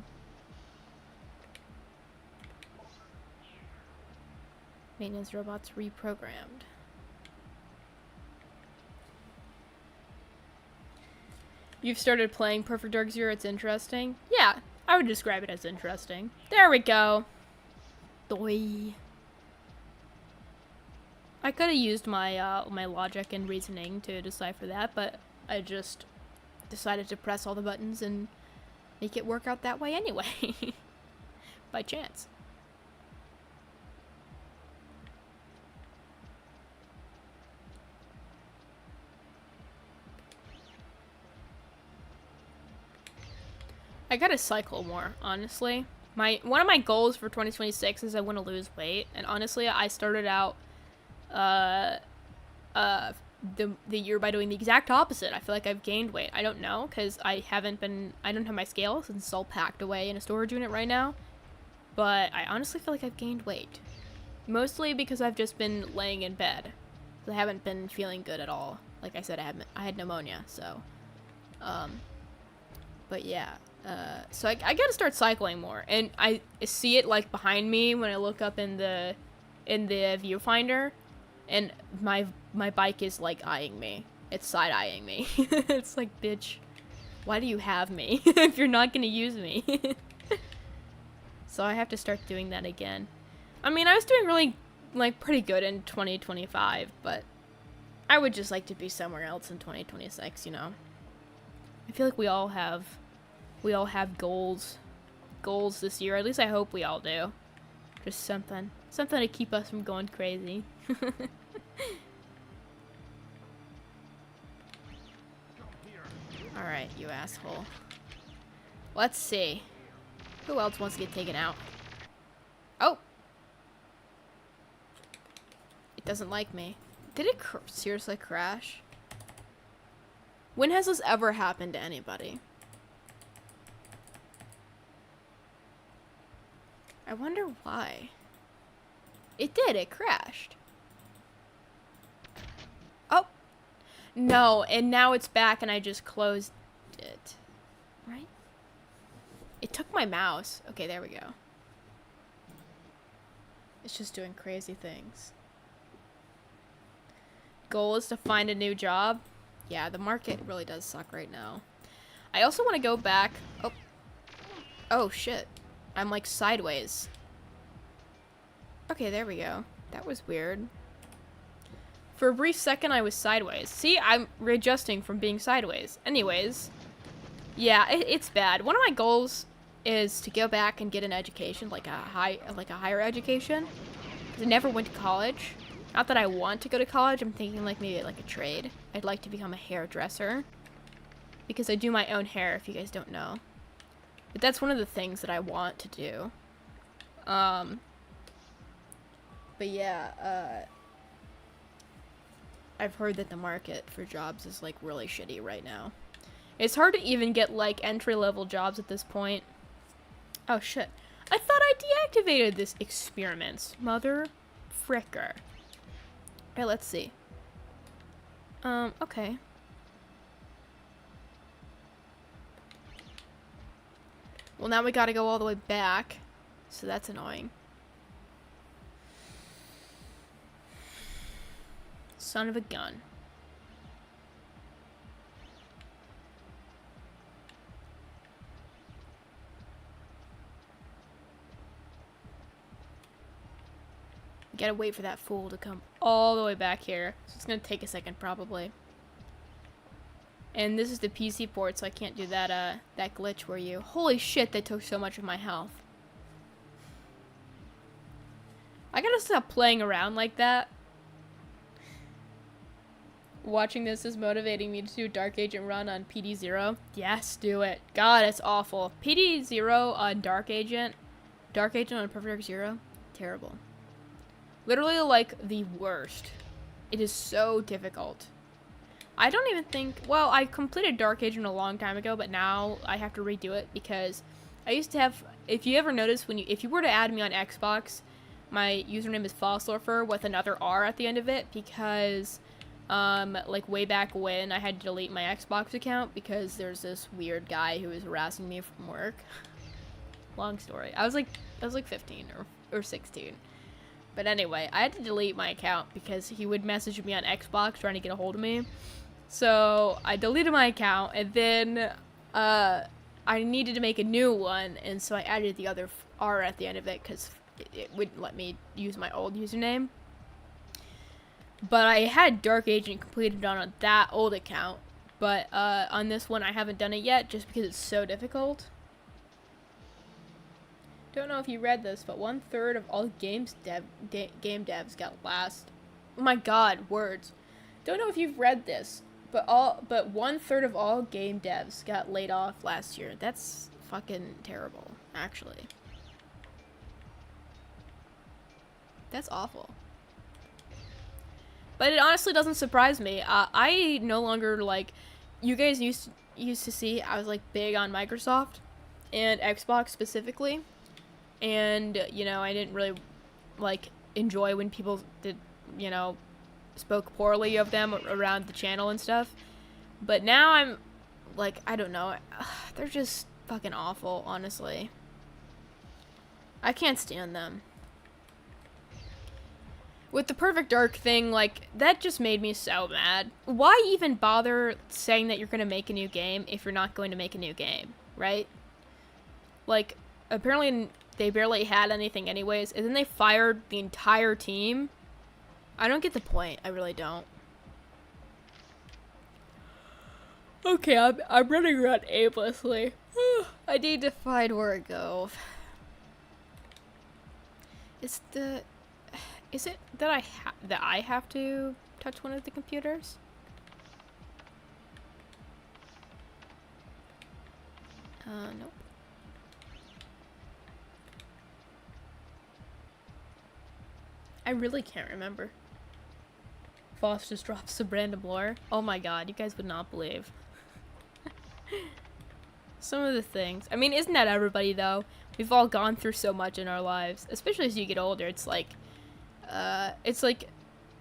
Maintenance robots reprogrammed. You've started playing Perfect Dark Zero, it's interesting. Yeah, I would describe it as interesting. There we go. Doi. I could have used my my logic and reasoning to decipher that, but I just decided to press all the buttons and make it work out that way anyway. By chance. I gotta cycle more, honestly. One of my goals for 2026 is I want to lose weight, and honestly, I started out the year by doing the exact opposite. I feel like I've gained weight. I don't know, because I don't have my scale since it's all packed away in a storage unit right now. But I honestly feel like I've gained weight. Mostly because I've just been laying in bed. I haven't been feeling good at all. Like I said, I had pneumonia, so. But yeah. So I gotta start cycling more, and I see it like behind me when I look up in the viewfinder, and my bike is like eyeing me. It's side eyeing me. It's like, bitch, why do you have me if you're not gonna use me? So I have to start doing that again. I mean, I was doing really like pretty good in 2025, but I would just like to be somewhere else in 2026. You know, I feel like we all have goals this year. At least I hope we all do. Just something to keep us from going crazy. Alright, you asshole. Let's see. Who else wants to get taken out? Oh! It doesn't like me. Did it seriously crash? When has this ever happened to anybody? I wonder why. It did, it crashed. Oh! No, and now it's back and I just closed it. Right? It took my mouse. Okay, there we go. It's just doing crazy things. Goal is to find a new job. Yeah, the market really does suck right now. I also want to go back. Oh. Oh, shit. I'm like sideways. Okay, there we go. That was weird. For a brief second, I was sideways. See, I'm readjusting from being sideways. Anyways, yeah, it's bad. One of my goals is to go back and get an education, like a higher education. 'Cause I never went to college. Not that I want to go to college. I'm thinking like maybe like a trade. I'd like to become a hairdresser because I do my own hair. If you guys don't know. But that's one of the things that I want to do. But yeah, I've heard that the market for jobs is like really shitty right now. It's hard to even get like entry-level jobs at this point. Oh shit. I thought I deactivated this experiment. Mother fricker. Alright, let's see. Okay. Well, now we gotta go all the way back, so that's annoying. son of a gun. Gotta wait for that fool to come all the way back here. So it's gonna take a second probably. And this is the PC port, so I can't do that that glitch where you... Holy shit, that took so much of my health. I gotta stop playing around like that. Watching this is motivating me to do Dark Agent run on PD0. Yes, do it. God, it's awful. PD0 on Dark Agent on Perfect Dark Zero. Terrible. Literally, like, the worst. It is so difficult. I don't even think... Well, I completed Dark Agent a long time ago, but now I have to redo it because I used to have... If you ever notice, if you were to add me on Xbox, my username is Fossilfer with another R at the end of it because, like, way back when I had to delete my Xbox account because there's this weird guy who was harassing me from work. Long story. I was like 15 or 16. But anyway, I had to delete my account because he would message me on Xbox trying to get a hold of me. So I deleted my account, and then I needed to make a new one, and so I added the other R at the end of it because it wouldn't let me use my old username. But I had Dark Agent completed on that old account, but on this one I haven't done it yet just because it's so difficult. Don't know if you read this, but 1/3 of all game devs got last. Oh my god, words. Don't know if you've read this, but 1/3 of all game devs got laid off last year. That's fucking terrible, actually. That's awful. But it honestly doesn't surprise me. I no longer, like, you guys used to see I was like big on Microsoft and Xbox specifically. And, you know, I didn't really, like, enjoy when people did, you know, spoke poorly of them around the channel and stuff. But now I'm, like, I don't know. They're just fucking awful, honestly. I can't stand them. With the Perfect Dark thing, like, that just made me so mad. Why even bother saying that you're going to make a new game if you're not going to make a new game, right? Like, apparently... They barely had anything anyways, and then they fired the entire team. I don't get the point. I really don't. Okay, I'm running around aimlessly. I need to find where it goes. Is it that I have to touch one of the computers? Nope. I really can't remember. Foss just drops some random lore. Oh my god, you guys would not believe. Some of the things. I mean, isn't that everybody though? We've all gone through so much in our lives, especially as you get older. It's like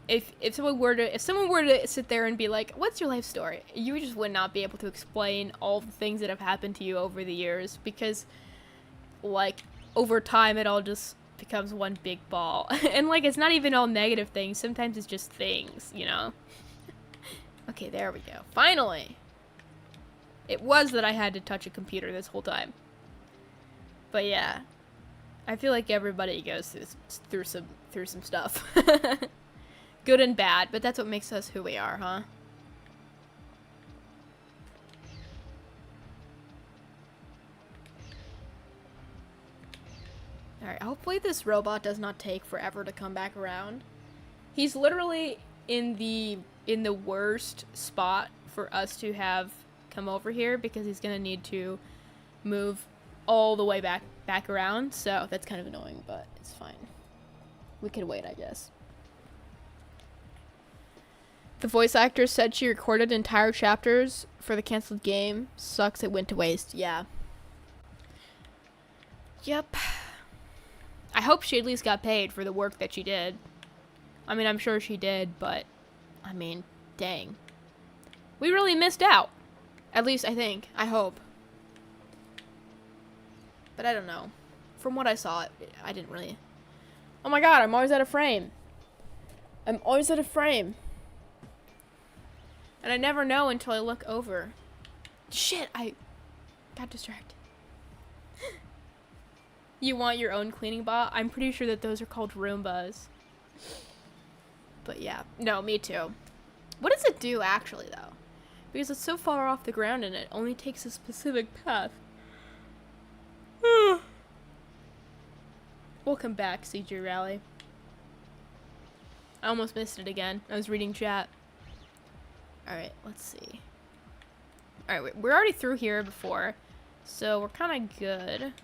if someone were to sit there and be like, "What's your life story?" You just would not be able to explain all the things that have happened to you over the years because, like, over time it all just becomes one big ball. And, like, it's not even all negative things. Sometimes it's just things, you know? Okay, there we go. Finally! It was that I had to touch a computer this whole time. But yeah. I feel like everybody goes through some stuff. Good and bad, but that's what makes us who we are, huh? Alright, hopefully this robot does not take forever to come back around. He's literally in the worst spot for us to have come over here because he's gonna need to move all the way back around, so that's kind of annoying, but it's fine. We can wait, I guess. The voice actor said she recorded entire chapters for the canceled game. Sucks it went to waste. Yeah. Yep. I hope she at least got paid for the work that she did. I mean, I'm sure she did, but, I mean, dang. We really missed out. At least, I think. I hope. But I don't know. From what I saw, I didn't really... Oh my god, I'm always out of frame. I'm always out of frame. And I never know until I look over. Shit, I got distracted. You want your own cleaning bot? I'm pretty sure that those are called Roombas. But yeah, no, me too. What does it do actually though? Because it's so far off the ground and it only takes a specific path. Welcome back, CJ Rally. I almost missed it again. I was reading chat. Alright, let's see. Alright, we're already through here before, so we're kind of good.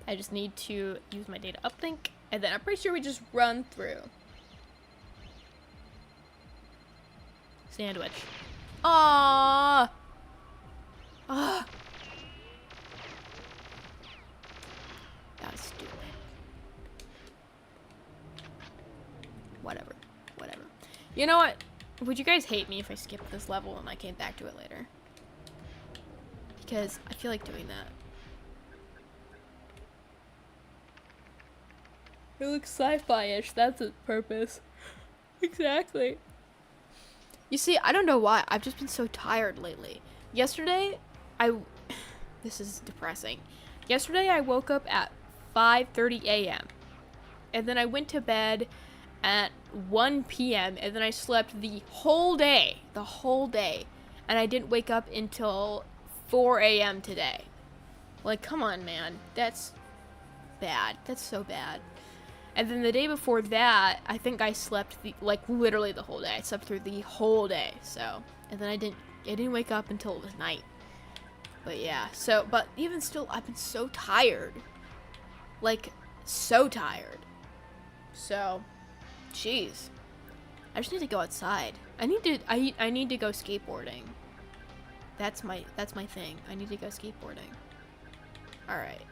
I just need to use my data uplink, and then I'm pretty sure we just run through. Sandwich. Aww! Ah! That was stupid. Whatever. Whatever. You know what? Would you guys hate me if I skipped this level and I came back to it later? Because I feel like doing that. It looks sci-fi-ish. That's its purpose. Exactly. You see, I don't know why. I've just been so tired lately. Yesterday, this is depressing. Yesterday, I woke up at 5:30 a.m. And then I went to bed at 1 p.m. and then I slept the whole day. The whole day. And I didn't wake up until 4 a.m. today. Like, come on, man. That's bad. That's so bad. And then the day before that, I think I slept literally the whole day. I slept through the whole day. So, and then I didn't wake up until it was night. But yeah, but even still, I've been so tired. Like, so tired. So, jeez. I just need to go outside. I need to go skateboarding. That's my thing. I need to go skateboarding. Alright,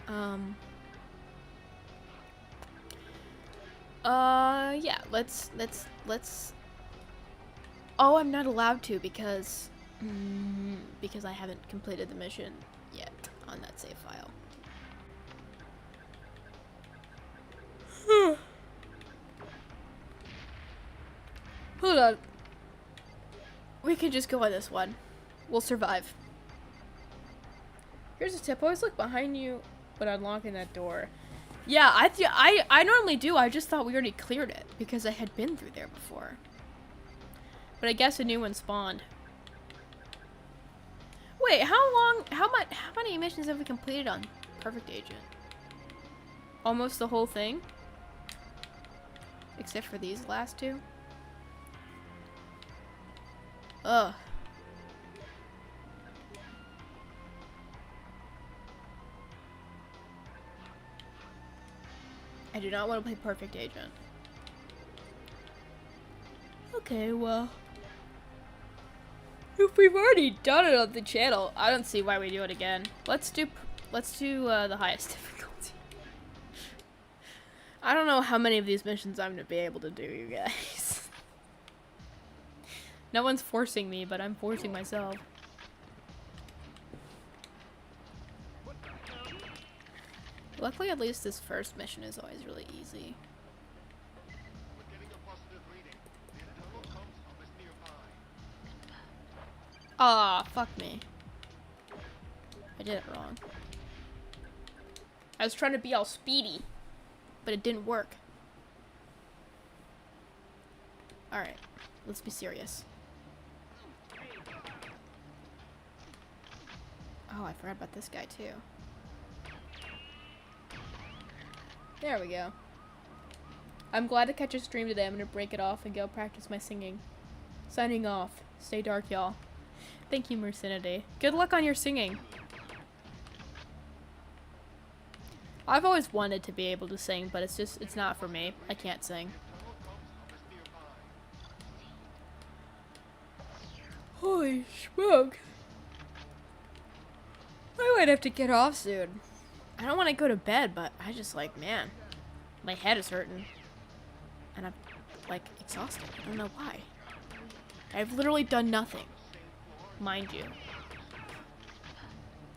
yeah, let's, oh, I'm not allowed to because I haven't completed the mission yet on that save file. Hold on. We can just go on this one. We'll survive. Here's a tip. Always look behind you when unlocking that door. Yeah, I normally do. I just thought we already cleared it because I had been through there before. But I guess a new one spawned. Wait, how many missions have we completed on Perfect Agent? Almost the whole thing? Except for these last two? Ugh. I do not want to play Perfect Agent. Okay, well. If we've already done it on the channel, I don't see why we do it again. Let's do the highest difficulty. I don't know how many of these missions I'm gonna be able to do, you guys. No one's forcing me, but I'm forcing myself. Luckily, at least this first mission is always really easy. Aw, fuck me. I did it wrong. I was trying to be all speedy, but it didn't work. Alright, let's be serious. Oh, I forgot about this guy too. There we go. I'm glad to catch a stream today. I'm gonna break it off and go practice my singing. Signing off. Stay dark, y'all. Thank you, Mercinity. Good luck on your singing. I've always wanted to be able to sing, but it's not for me. I can't sing. Holy smoke. I might have to get off soon. I don't want to go to bed, but I just man, my head is hurting. And I'm exhausted. I don't know why. I've literally done nothing. Mind you.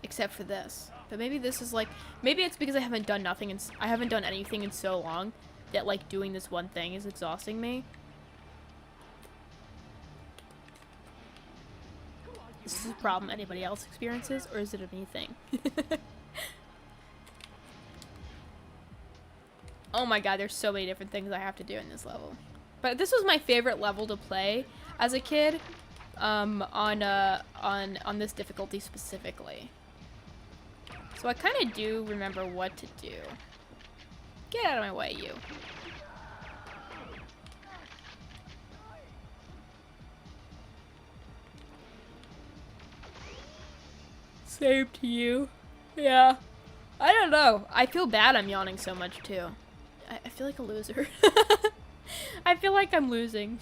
Except for this. But maybe this is maybe it's because I haven't done nothing and I haven't done anything in so long that doing this one thing is exhausting me. is this a problem anybody else experiences, or is it a me thing? Oh my god, there's so many different things I have to do in this level. But this was my favorite level to play as a kid, on this difficulty specifically. So I kind of do remember what to do. Get out of my way, you. Same to you. Yeah. I don't know. I feel bad I'm yawning so much, too. I feel like a loser. I feel like I'm losing.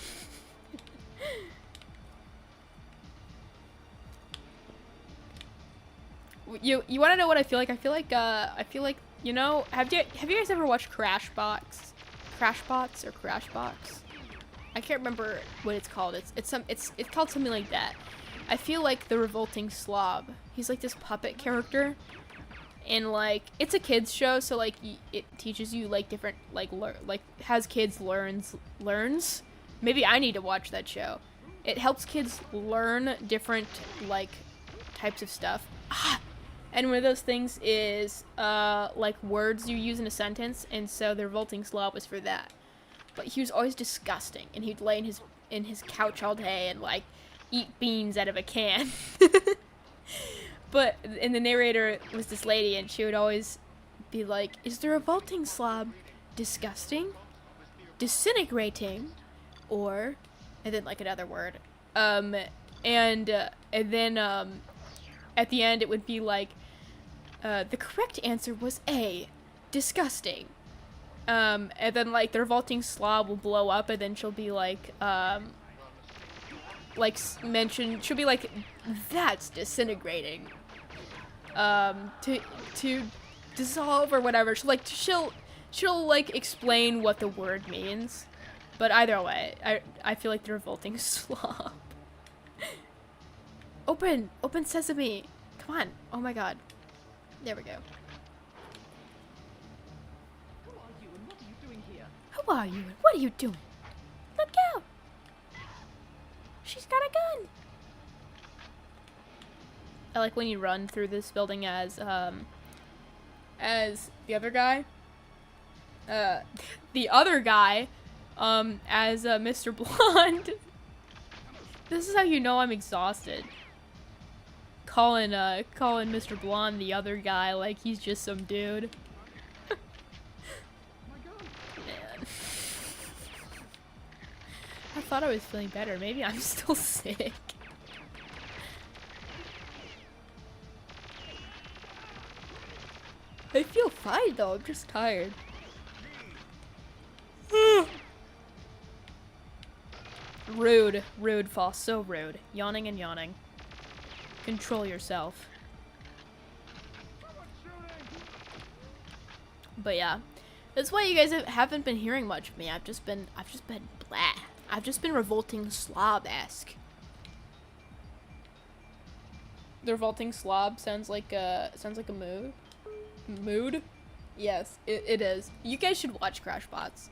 You want to know what I feel like? I feel like, you know, have you guys ever watched Crashbox? Crashbox or Crashbox? I can't remember what it's called. It's called something like that. I feel like the revolting slob. He's like this puppet character. And like it's a kids show, so like it teaches you like different like has kids learns. Maybe I need to watch that show. It helps kids learn different like types of stuff. And one of those things is like words you use in a sentence, and so the revolting slob was for that. But he was always disgusting, and he'd lay in his couch all day and like eat beans out of a can. But, and the narrator was this lady, and she would always be like, is the revolting slob disgusting, disintegrating, or, and then like another word, and then, at the end it would be like, the correct answer was A, disgusting, and then like the revolting slob will blow up, and then she'll be like, she'll be like, that's disintegrating, to dissolve or whatever. She'll like explain what the word means, but either way, I feel like the revolting slob. Open sesame, come on, oh my god, there we go. Who are you and what are you doing here? Who are you and what are you doing? Let go. She's got a gun. I like when you run through this building as the other guy. The other guy, as Mr. Blonde. This is how you know I'm exhausted. Calling Mr. Blonde the other guy like he's just some dude. Man. I thought I was feeling better. Maybe I'm still sick. I feel fine though, I'm just tired. Rude, Foss, so rude. Yawning and yawning. Control yourself. But yeah, that's why you guys haven't been hearing much of me. I've just been blah. I've just been revolting slob-esque. The revolting slob sounds like a mood. Mood? Yes, it is. You guys should watch Crashbox.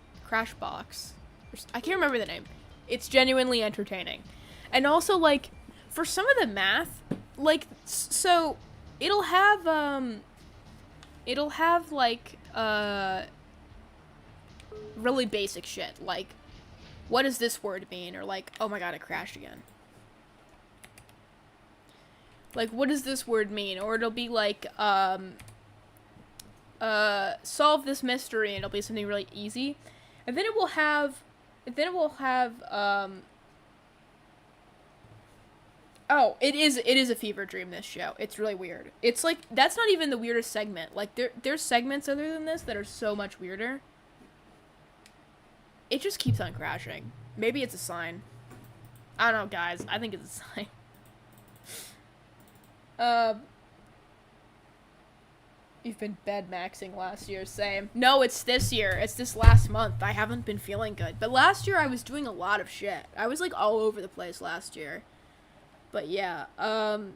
I can't remember the name. It's genuinely entertaining. And also, like, for some of the math, like, so, it'll have, like, really basic shit. Like, what does this word mean? Or, like, oh my god, it crashed again. Like, what does this word mean? Or it'll be like, solve this mystery, and it'll be something really easy. And then it will have, oh, it is a fever dream, this show. It's really weird. It's like, that's not even the weirdest segment. Like, there's segments other than this that are so much weirder. It just keeps on crashing. Maybe it's a sign. I don't know, guys. I think it's a sign. You've been bed-maxing last year, same. No, it's this year. It's this last month. I haven't been feeling good. But last year, I was doing a lot of shit. I was, like, all over the place last year. But, yeah, no,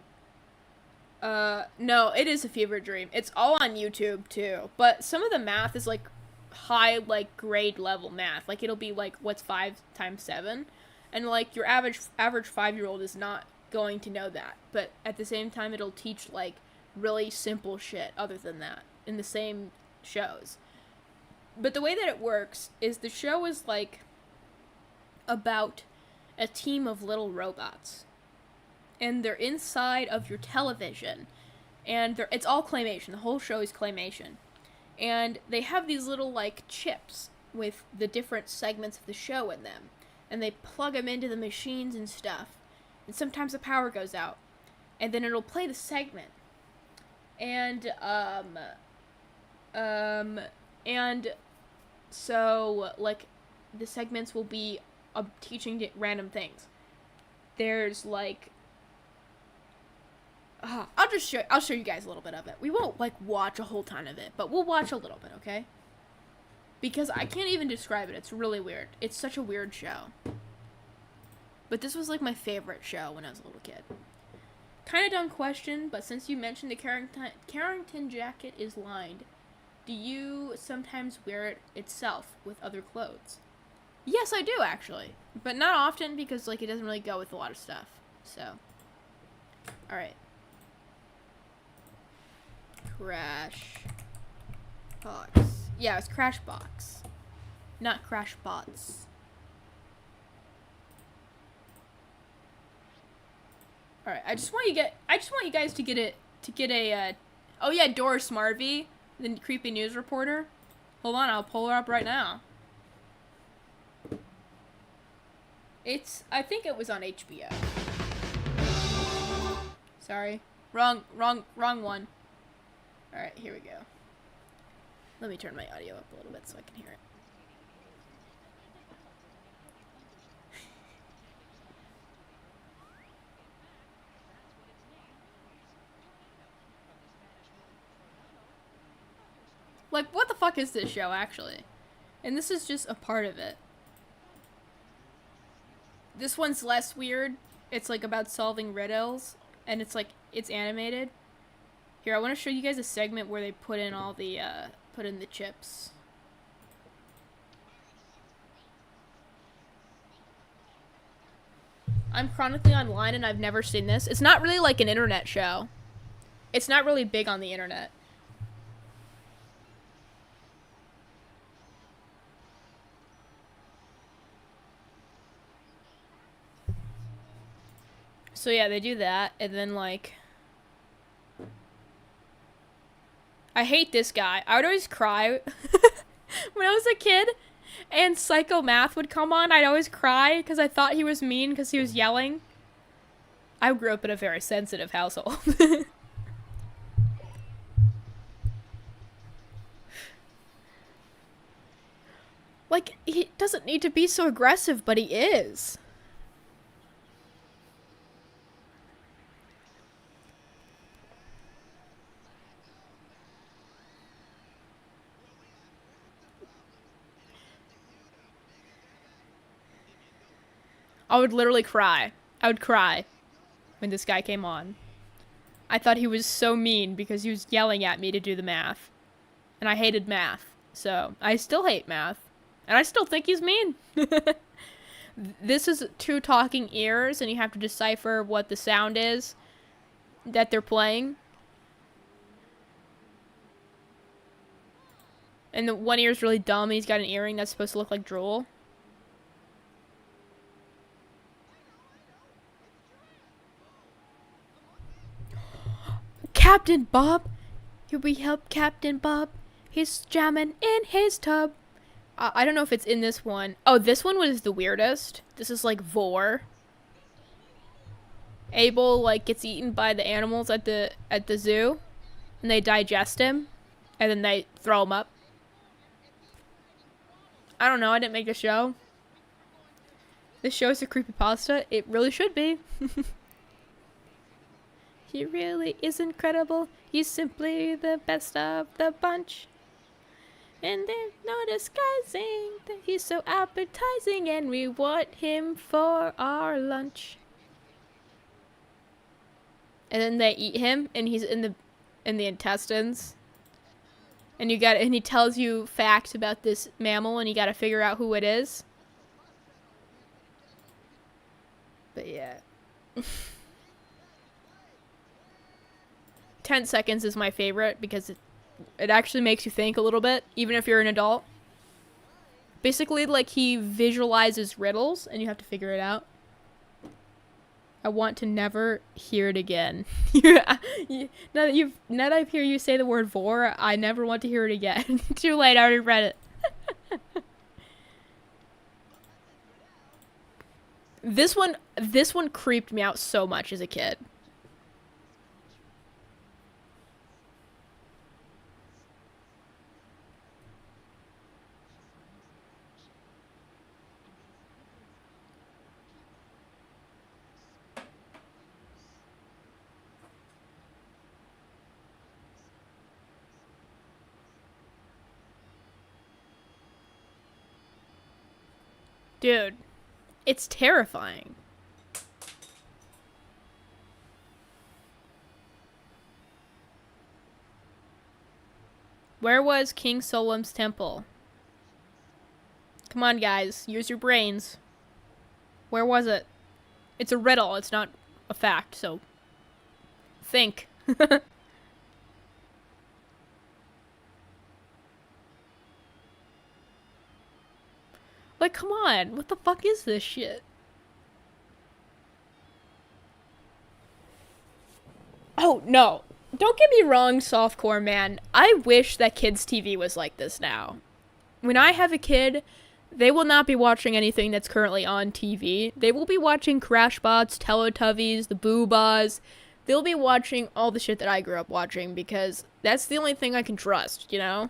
it is a fever dream. It's all on YouTube, too. But some of the math is, like, high, like, grade level math. Like, it'll be, like, what's 5 times 7? And, like, your average 5-year-old is not going to know that. But at the same time, it'll teach, like, really simple shit other than that in the same shows. But the way that it works is the show is, like, about a team of little robots. And they're inside of your television. And it's all claymation. The whole show is claymation. And they have these little, like, chips with the different segments of the show in them. And they plug them into the machines and stuff. And sometimes the power goes out. And then it'll play the segment. And, so, like, the segments will be teaching random things. There's, like, I'll show you guys a little bit of it. We won't, like, watch a whole ton of it, but we'll watch a little bit, okay? Because I can't even describe it. It's really weird. It's such a weird show. But this was, like, my favorite show when I was a little kid. Kind of dumb question, but since you mentioned the Carrington jacket is lined, do you sometimes wear it itself with other clothes? Yes, I do, actually. But not often, because, like, it doesn't really go with a lot of stuff. So. Alright. Crash box. Yeah, it's Crash Box. Not Crash Bots. Alright, I just want you guys to get a, oh yeah, Doris Marvey, the creepy news reporter. Hold on, I'll pull her up right now. I think it was on HBO. Sorry. Wrong one. Alright, here we go. Let me turn my audio up a little bit so I can hear it. Like, what the fuck is this show, actually? And this is just a part of it. This one's less weird. It's, like, about solving riddles. And it's, like, it's animated. Here, I want to show you guys a segment where they put in all the, put in the chips. I'm chronically online and I've never seen this. It's not really like an internet show. It's not really big on the internet. So yeah, they do that, and then, like, I hate this guy. I would always cry when I was a kid, and Psycho Math would come on. I'd always cry because I thought he was mean because he was yelling. I grew up in a very sensitive household. Like, he doesn't need to be so aggressive, but he is. I would literally cry. I would cry when this guy came on. I thought he was so mean because he was yelling at me to do the math. And I hated math. So, I still hate math. And I still think he's mean. This is two talking ears, and you have to decipher what the sound is that they're playing. And the one ear's really dumb, and he's got an earring that's supposed to look like drool. Captain Bob! Here we help Captain Bob. He's jamming in his tub. I don't know if it's in this one. Oh, this one was the weirdest. This is like Vor. Abel, like, gets eaten by the animals at the zoo. And they digest him. And then they throw him up. I don't know, I didn't make the show. This show is a creepypasta. It really should be. He really is incredible. He's simply the best of the bunch. And there's no disguising that he's so appetizing, and we want him for our lunch. And then they eat him, and he's in the intestines. And he tells you facts about this mammal, and you gotta figure out who it is. But yeah. 10 seconds is my favorite because it actually makes you think a little bit, even if you're an adult. Basically, like, he visualizes riddles, and you have to figure it out. I want to never hear it again. Now that I hear you say the word vor, I never want to hear it again. Too late, I already read it. This one creeped me out so much as a kid. Dude, it's terrifying. Where was King Solom's temple? Come on, guys. Use your brains. Where was it? It's a riddle. It's not a fact, so think. Like, come on. What the fuck is this shit? Oh, no. Don't get me wrong, softcore man. I wish that kids' TV was like this now. When I have a kid, they will not be watching anything that's currently on TV. They will be watching Crashbots, Teletubbies, the Boobas. They'll be watching all the shit that I grew up watching because that's the only thing I can trust, you know?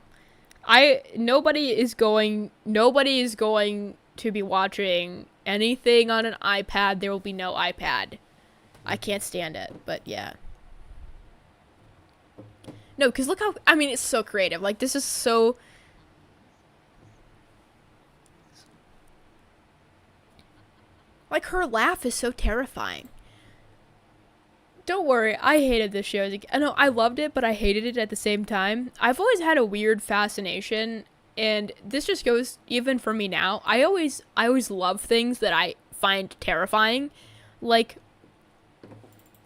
Nobody is going to be watching anything on an iPad. There will be no iPad. I can't stand it, but yeah. No, because look how, I mean, it's so creative. Like, this is so... Like, her laugh is so terrifying. Don't worry, I hated this show. I know, I loved it, but I hated it at the same time. I've always had a weird fascination, and this just goes even for me now. I always love things that I find terrifying. Like,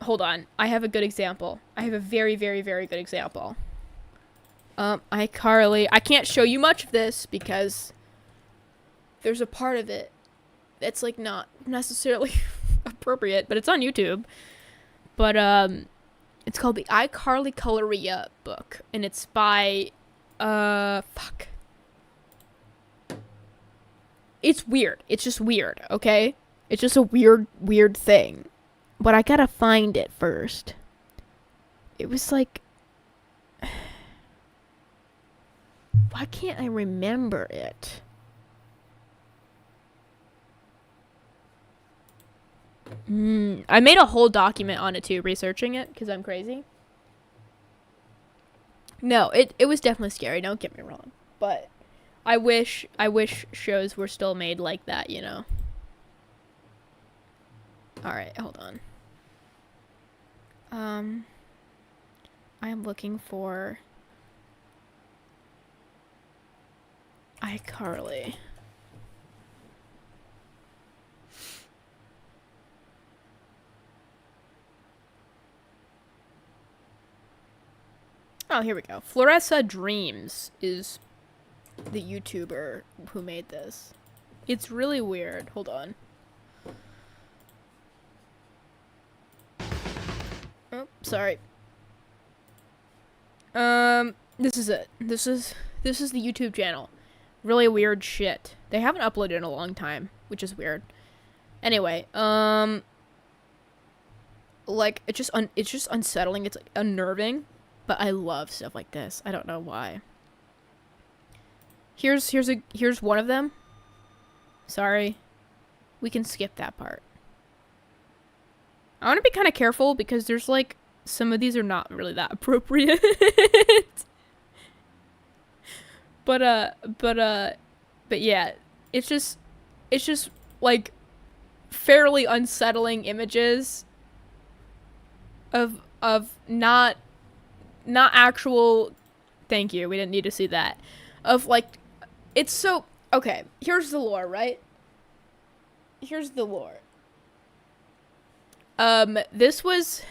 hold on, I have a good example. I have a very, very, very good example. iCarly. I can't show you much of this because there's a part of it that's, like, not necessarily appropriate, but it's on YouTube. But, it's called the iCarly Coloria book, and it's by, fuck. It's weird. It's just weird, okay? It's just a weird thing. But I gotta find it first. It was like... Why can't I remember it? I made a whole document on it too, researching it, because I'm crazy. No, it was definitely scary, don't get me wrong. But I wish shows were still made like that, you know? Alright, hold on. I am looking for iCarly. Oh, here we go. Floressa Dreams is the YouTuber who made this. It's really weird. Hold on. Oh, sorry. This is it. This is the YouTube channel. Really weird shit. They haven't uploaded in a long time, which is weird. Anyway, like, it's just unsettling. It's, like, unnerving. But I love stuff like this. I don't know why. Here's one of them. Sorry. We can skip that part. I want to be kind of careful because there's, like, some of these are not really that appropriate. But yeah, it's just like fairly unsettling images of not actual, thank you, we didn't need to see that, of, like, it's so, okay, here's the lore, right? Here's the lore. This was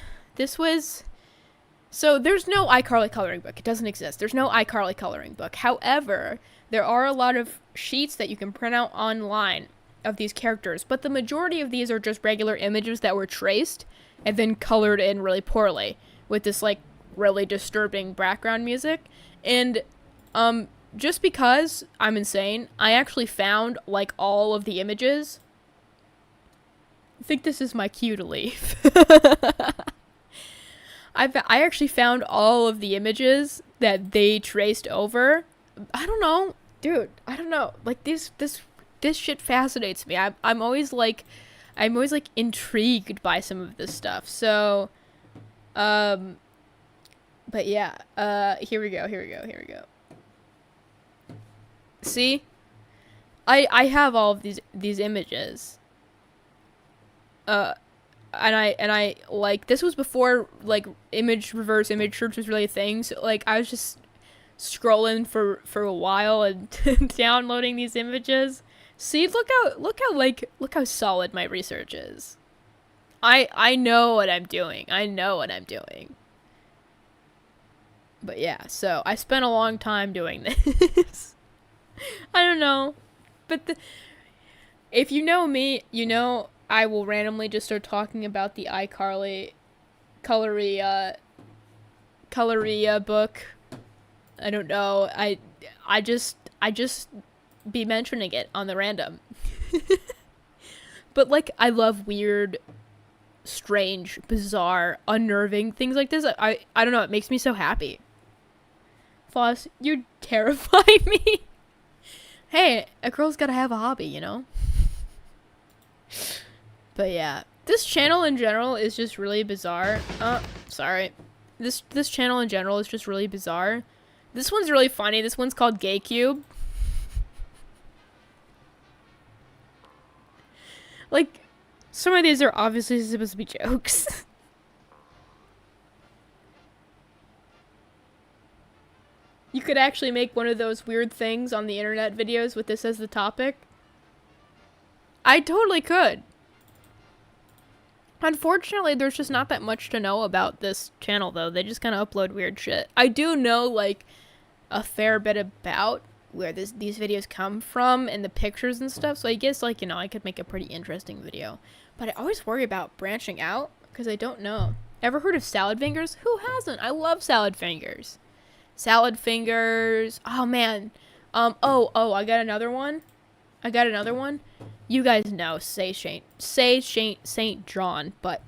So there's no iCarly coloring book. It doesn't exist. There's no iCarly coloring book. However, there are a lot of sheets that you can print out online of these characters, but the majority of these are just regular images that were traced and then colored in really poorly with this like really disturbing background music. And just because I'm insane, I actually found like all of the images. I think this is my cue to leave. I actually found all of the images that they traced over. I don't know, dude. I don't know. Like this shit fascinates me. I'm always like intrigued by some of this stuff. So, but yeah. Here we go. See, I have all of these images. And I like, this was before like reverse image search was really a thing. So like I was just scrolling for a while and downloading these images. See, look how solid my research is. I know what I'm doing. But yeah, so I spent a long time doing this. I don't know. But if you know me, you know I will randomly just start talking about the iCarly coloria book. I don't know. I just be mentioning it on the random. But like I love weird, strange, bizarre, unnerving things like this. I don't know, it makes me so happy. Floss, you terrify me. Hey, a girl's gotta have a hobby, you know? But yeah, this channel in general is just really bizarre. Sorry. This channel in general is just really bizarre. This one's really funny. This one's called Gay Cube. Like, some of these are obviously supposed to be jokes. You could actually make one of those weird things on the internet videos with this as the topic. I totally could. Unfortunately, there's just not that much to know about this channel, though. They just kind of upload weird shit. I do know, like, a fair bit about where these videos come from and the pictures and stuff, so I guess, like, you know, I could make a pretty interesting video. But I always worry about branching out, because I don't know. Ever heard of salad fingers? Who hasn't? I love salad fingers. Salad fingers. Oh, man. I got another one. You guys know Saint John, but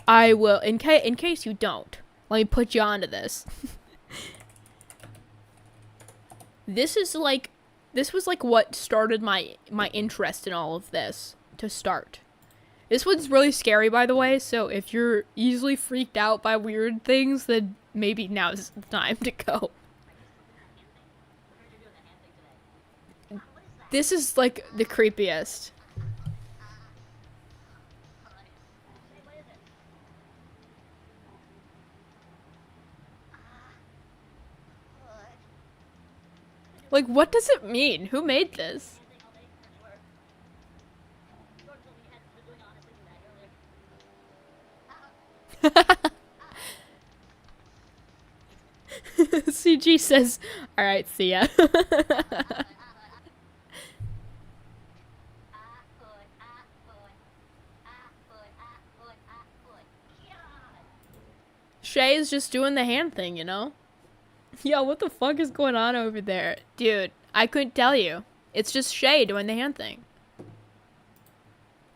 I will, in case you don't, let me put you onto this. This was like what started my interest in all of this to start. This one's really scary, by the way, so if you're easily freaked out by weird things, then maybe now's the time to go. This is like the creepiest. Like, what does it mean? Who made this? CG says, alright, see ya. Shay's just doing the hand thing, you know? Yo, what the fuck is going on over there? Dude, I couldn't tell you. It's just Shay doing the hand thing.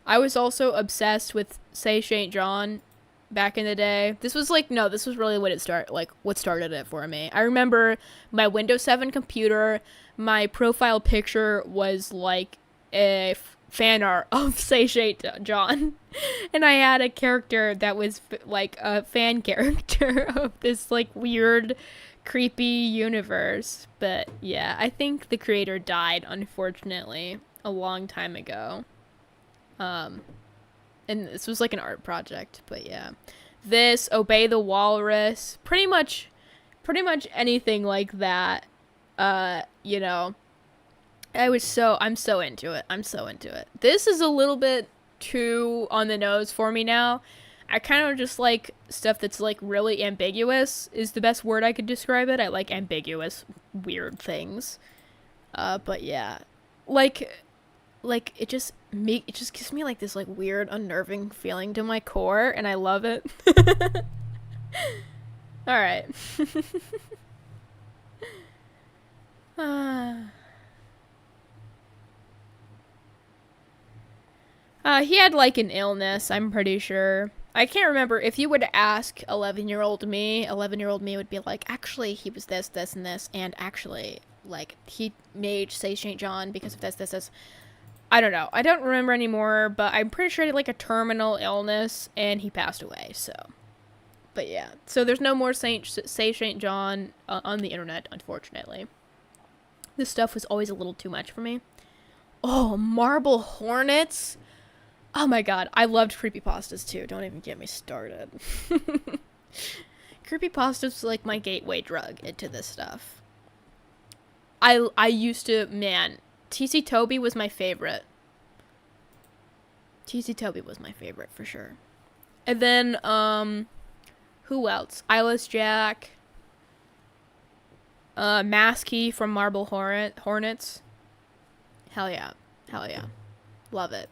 I was also obsessed with Say Saint John back in the day. This was like, no, this was really what started it for me. I remember my Windows 7 computer, my profile picture was like a fan art of Say Saint John. And I had a character that was like a fan character of this like weird, creepy universe. But yeah, I think the creator died, unfortunately, a long time ago. And this was like an art project, but yeah. This, Obey the Walrus, pretty much anything like that. You know, I'm so into it. This is a little bit too on the nose for me now. I kind of just like stuff that's like really ambiguous is the best word I could describe it. I like ambiguous, weird things. But yeah, like it just gives me like this like weird unnerving feeling to my core, and I love it. All right. He had like an illness, I'm pretty sure. I can't remember. If you would ask 11-year-old me, 11-year-old me would be like, actually, he was this, this, and this, and actually, like, he made Say St. John because of this, this, this. I don't know. I don't remember anymore, but I'm pretty sure he had like a terminal illness, and he passed away, so. But yeah. So there's no more Say St. John on the internet, unfortunately. This stuff was always a little too much for me. Oh, marble hornets? Oh my god, I loved creepypastas too. Don't even get me started. Creepypastas was like my gateway drug into this stuff. I used to, man, TC Toby was my favorite. TC Toby was my favorite for sure. And then, who else? Eyeless Jack. Masky from Marble Hornets. Hell yeah. Hell yeah. Love it.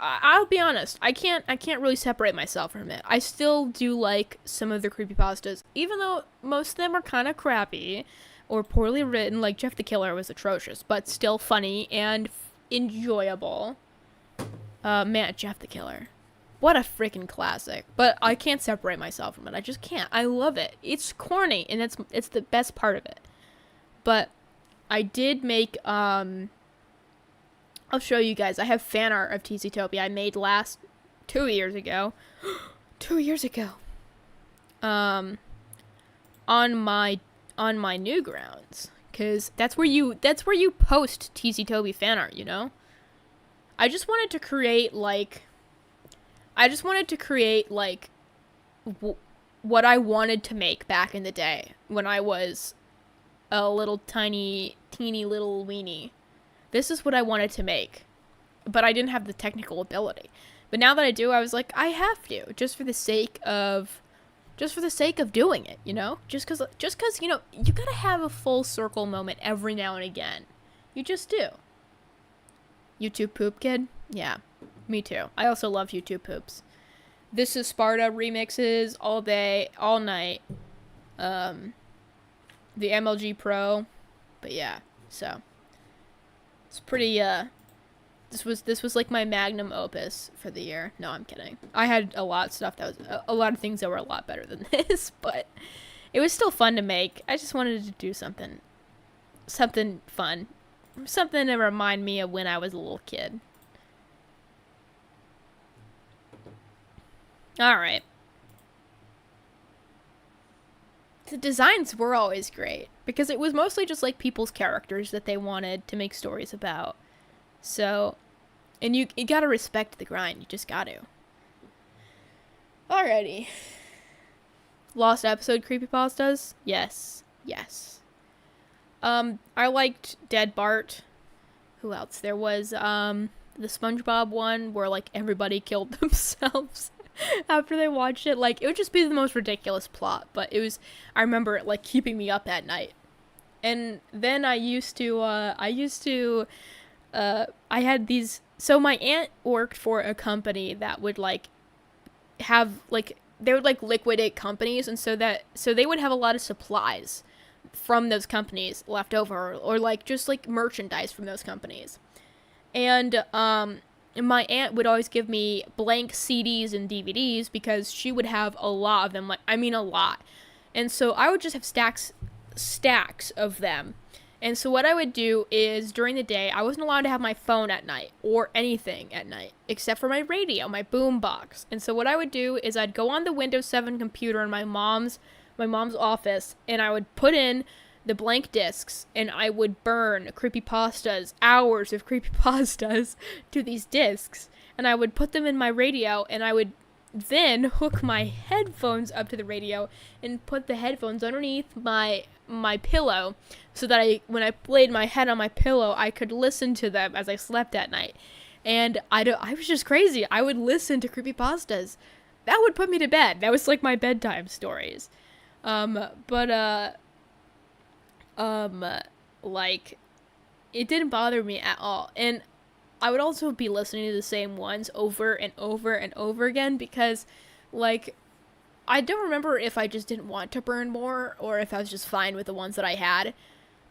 I'll be honest, I can't really separate myself from it. I still do like some of the creepypastas, even though most of them are kind of crappy or poorly written, like Jeff the Killer was atrocious, but still funny and enjoyable. Man, Jeff the Killer. What a freaking classic. But I can't separate myself from it. I just can't. I love it. It's corny, and it's the best part of it. But I did make, I'll show you guys. I have fan art of TC Toby I made 2 years ago. 2 years ago. On my Newgrounds, cause that's where you post TC Toby fan art, you know? I just wanted to create like what I wanted to make back in the day when I was a little teeny little weenie. This is what I wanted to make, but I didn't have the technical ability. But now that I do, I was like, I have to, just for the sake of doing it, you know? Just cause, you know, you gotta have a full circle moment every now and again. You just do. YouTube Poop Kid? Yeah, me too. I also love YouTube Poops. This is Sparta remixes all day, all night. The MLG Pro, but yeah, so. It's pretty, this was like my magnum opus for the year. No, I'm kidding. I had a lot of stuff a lot of things that were a lot better than this, but it was still fun to make. I just wanted to do something fun. Something to remind me of when I was a little kid. Alright. The designs were always great, because it was mostly just like people's characters that they wanted to make stories about. So, and you gotta respect the grind, you just gotta. Alrighty. Lost episode creepypastas? Yes. I liked Dead Bart. Who else? There was, the SpongeBob one where like everybody killed themselves. After they watched it, like, it would just be the most ridiculous plot, but I remember it, like, keeping me up at night. And then I had these, so my aunt worked for a company that would, like, have, like, they would, like, liquidate companies, and so they would have a lot of supplies from those companies left over, or, like, just, like, merchandise from those companies. And my aunt would always give me blank CDs and DVDs because she would have a lot of them, like, I mean a lot. And so I would just have stacks of them. And so what I would do is during the day, I wasn't allowed to have my phone at night or anything at night except for my radio, my boom box. And so what I would do is I'd go on the Windows 7 computer in my mom's office, and I would put in the blank discs, and I would burn creepypastas, hours of creepypastas to these discs, and I would put them in my radio, and I would then hook my headphones up to the radio and put the headphones underneath my pillow so that when I laid my head on my pillow, I could listen to them as I slept at night. And I was just crazy. I would listen to creepypastas. That would put me to bed. That was like my bedtime stories. Like, it didn't bother me at all. And I would also be listening to the same ones over and over and over again because, like, I don't remember if I just didn't want to burn more or if I was just fine with the ones that I had.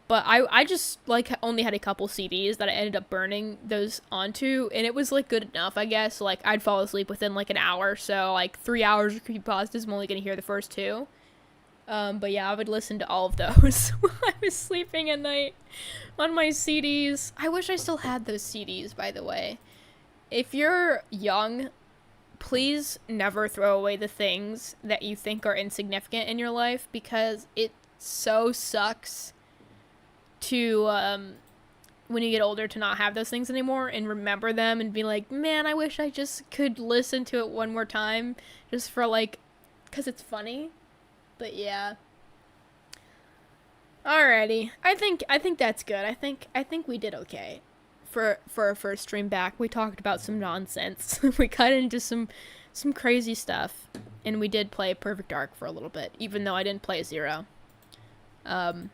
But I just, like, only had a couple CDs that I ended up burning those onto, and it was, like, good enough, I guess. Like, I'd fall asleep within, like, an hour, so, like, 3 hours of creepypastas, I'm only gonna hear the first 2. But yeah, I would listen to all of those while I was sleeping at night on my CDs. I wish I still had those CDs, by the way. If you're young, please never throw away the things that you think are insignificant in your life, because it so sucks to, when you get older, to not have those things anymore and remember them and be like, man, I wish I just could listen to it one more time just for, like, because it's funny. But yeah. Alrighty. I think that's good. I think we did okay for our first stream back. We talked about some nonsense. We cut into some crazy stuff, and we did play Perfect Dark for a little bit, even though I didn't play 0. And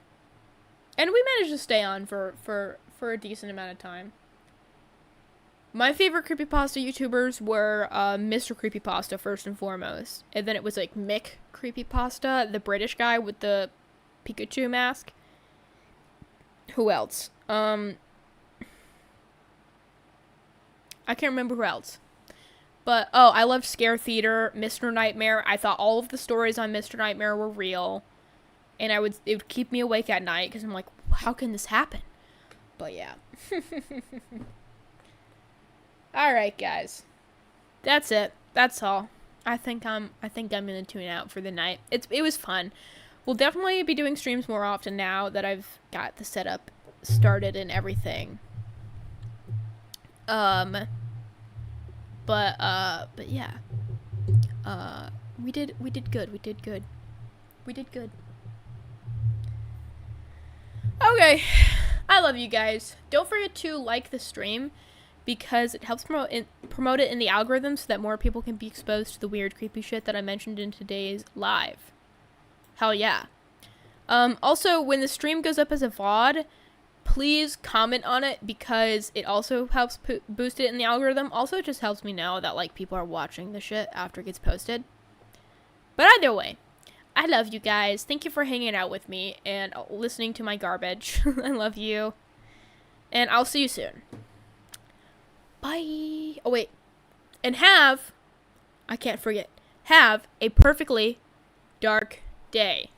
we managed to stay on for a decent amount of time. My favorite creepypasta YouTubers were Mr. Creepypasta first and foremost. And then it was like Mick Creepypasta, the British guy with the Pikachu mask. Who else? I can't remember who else. But, I loved Scare Theater, Mr. Nightmare. I thought all of the stories on Mr. Nightmare were real. And it would keep me awake at night because I'm like, how can this happen? But yeah. Alright, guys. That's it. That's all. I think I'm gonna tune out for the night. It was fun. We'll definitely be doing streams more often now that I've got the setup started and everything. But yeah. We did good. Okay. I love you guys. Don't forget to like the stream, because it helps promote it in the algorithm so that more people can be exposed to the weird, creepy shit that I mentioned in today's live. Hell yeah. Also, when the stream goes up as a VOD, please comment on it, because it also helps boost it in the algorithm. Also, it just helps me know that, like, people are watching the shit after it gets posted. But either way, I love you guys. Thank you for hanging out with me and listening to my garbage. I love you. And I'll see you soon. Bye. Oh, wait. And I can't forget, have a perfectly dark day.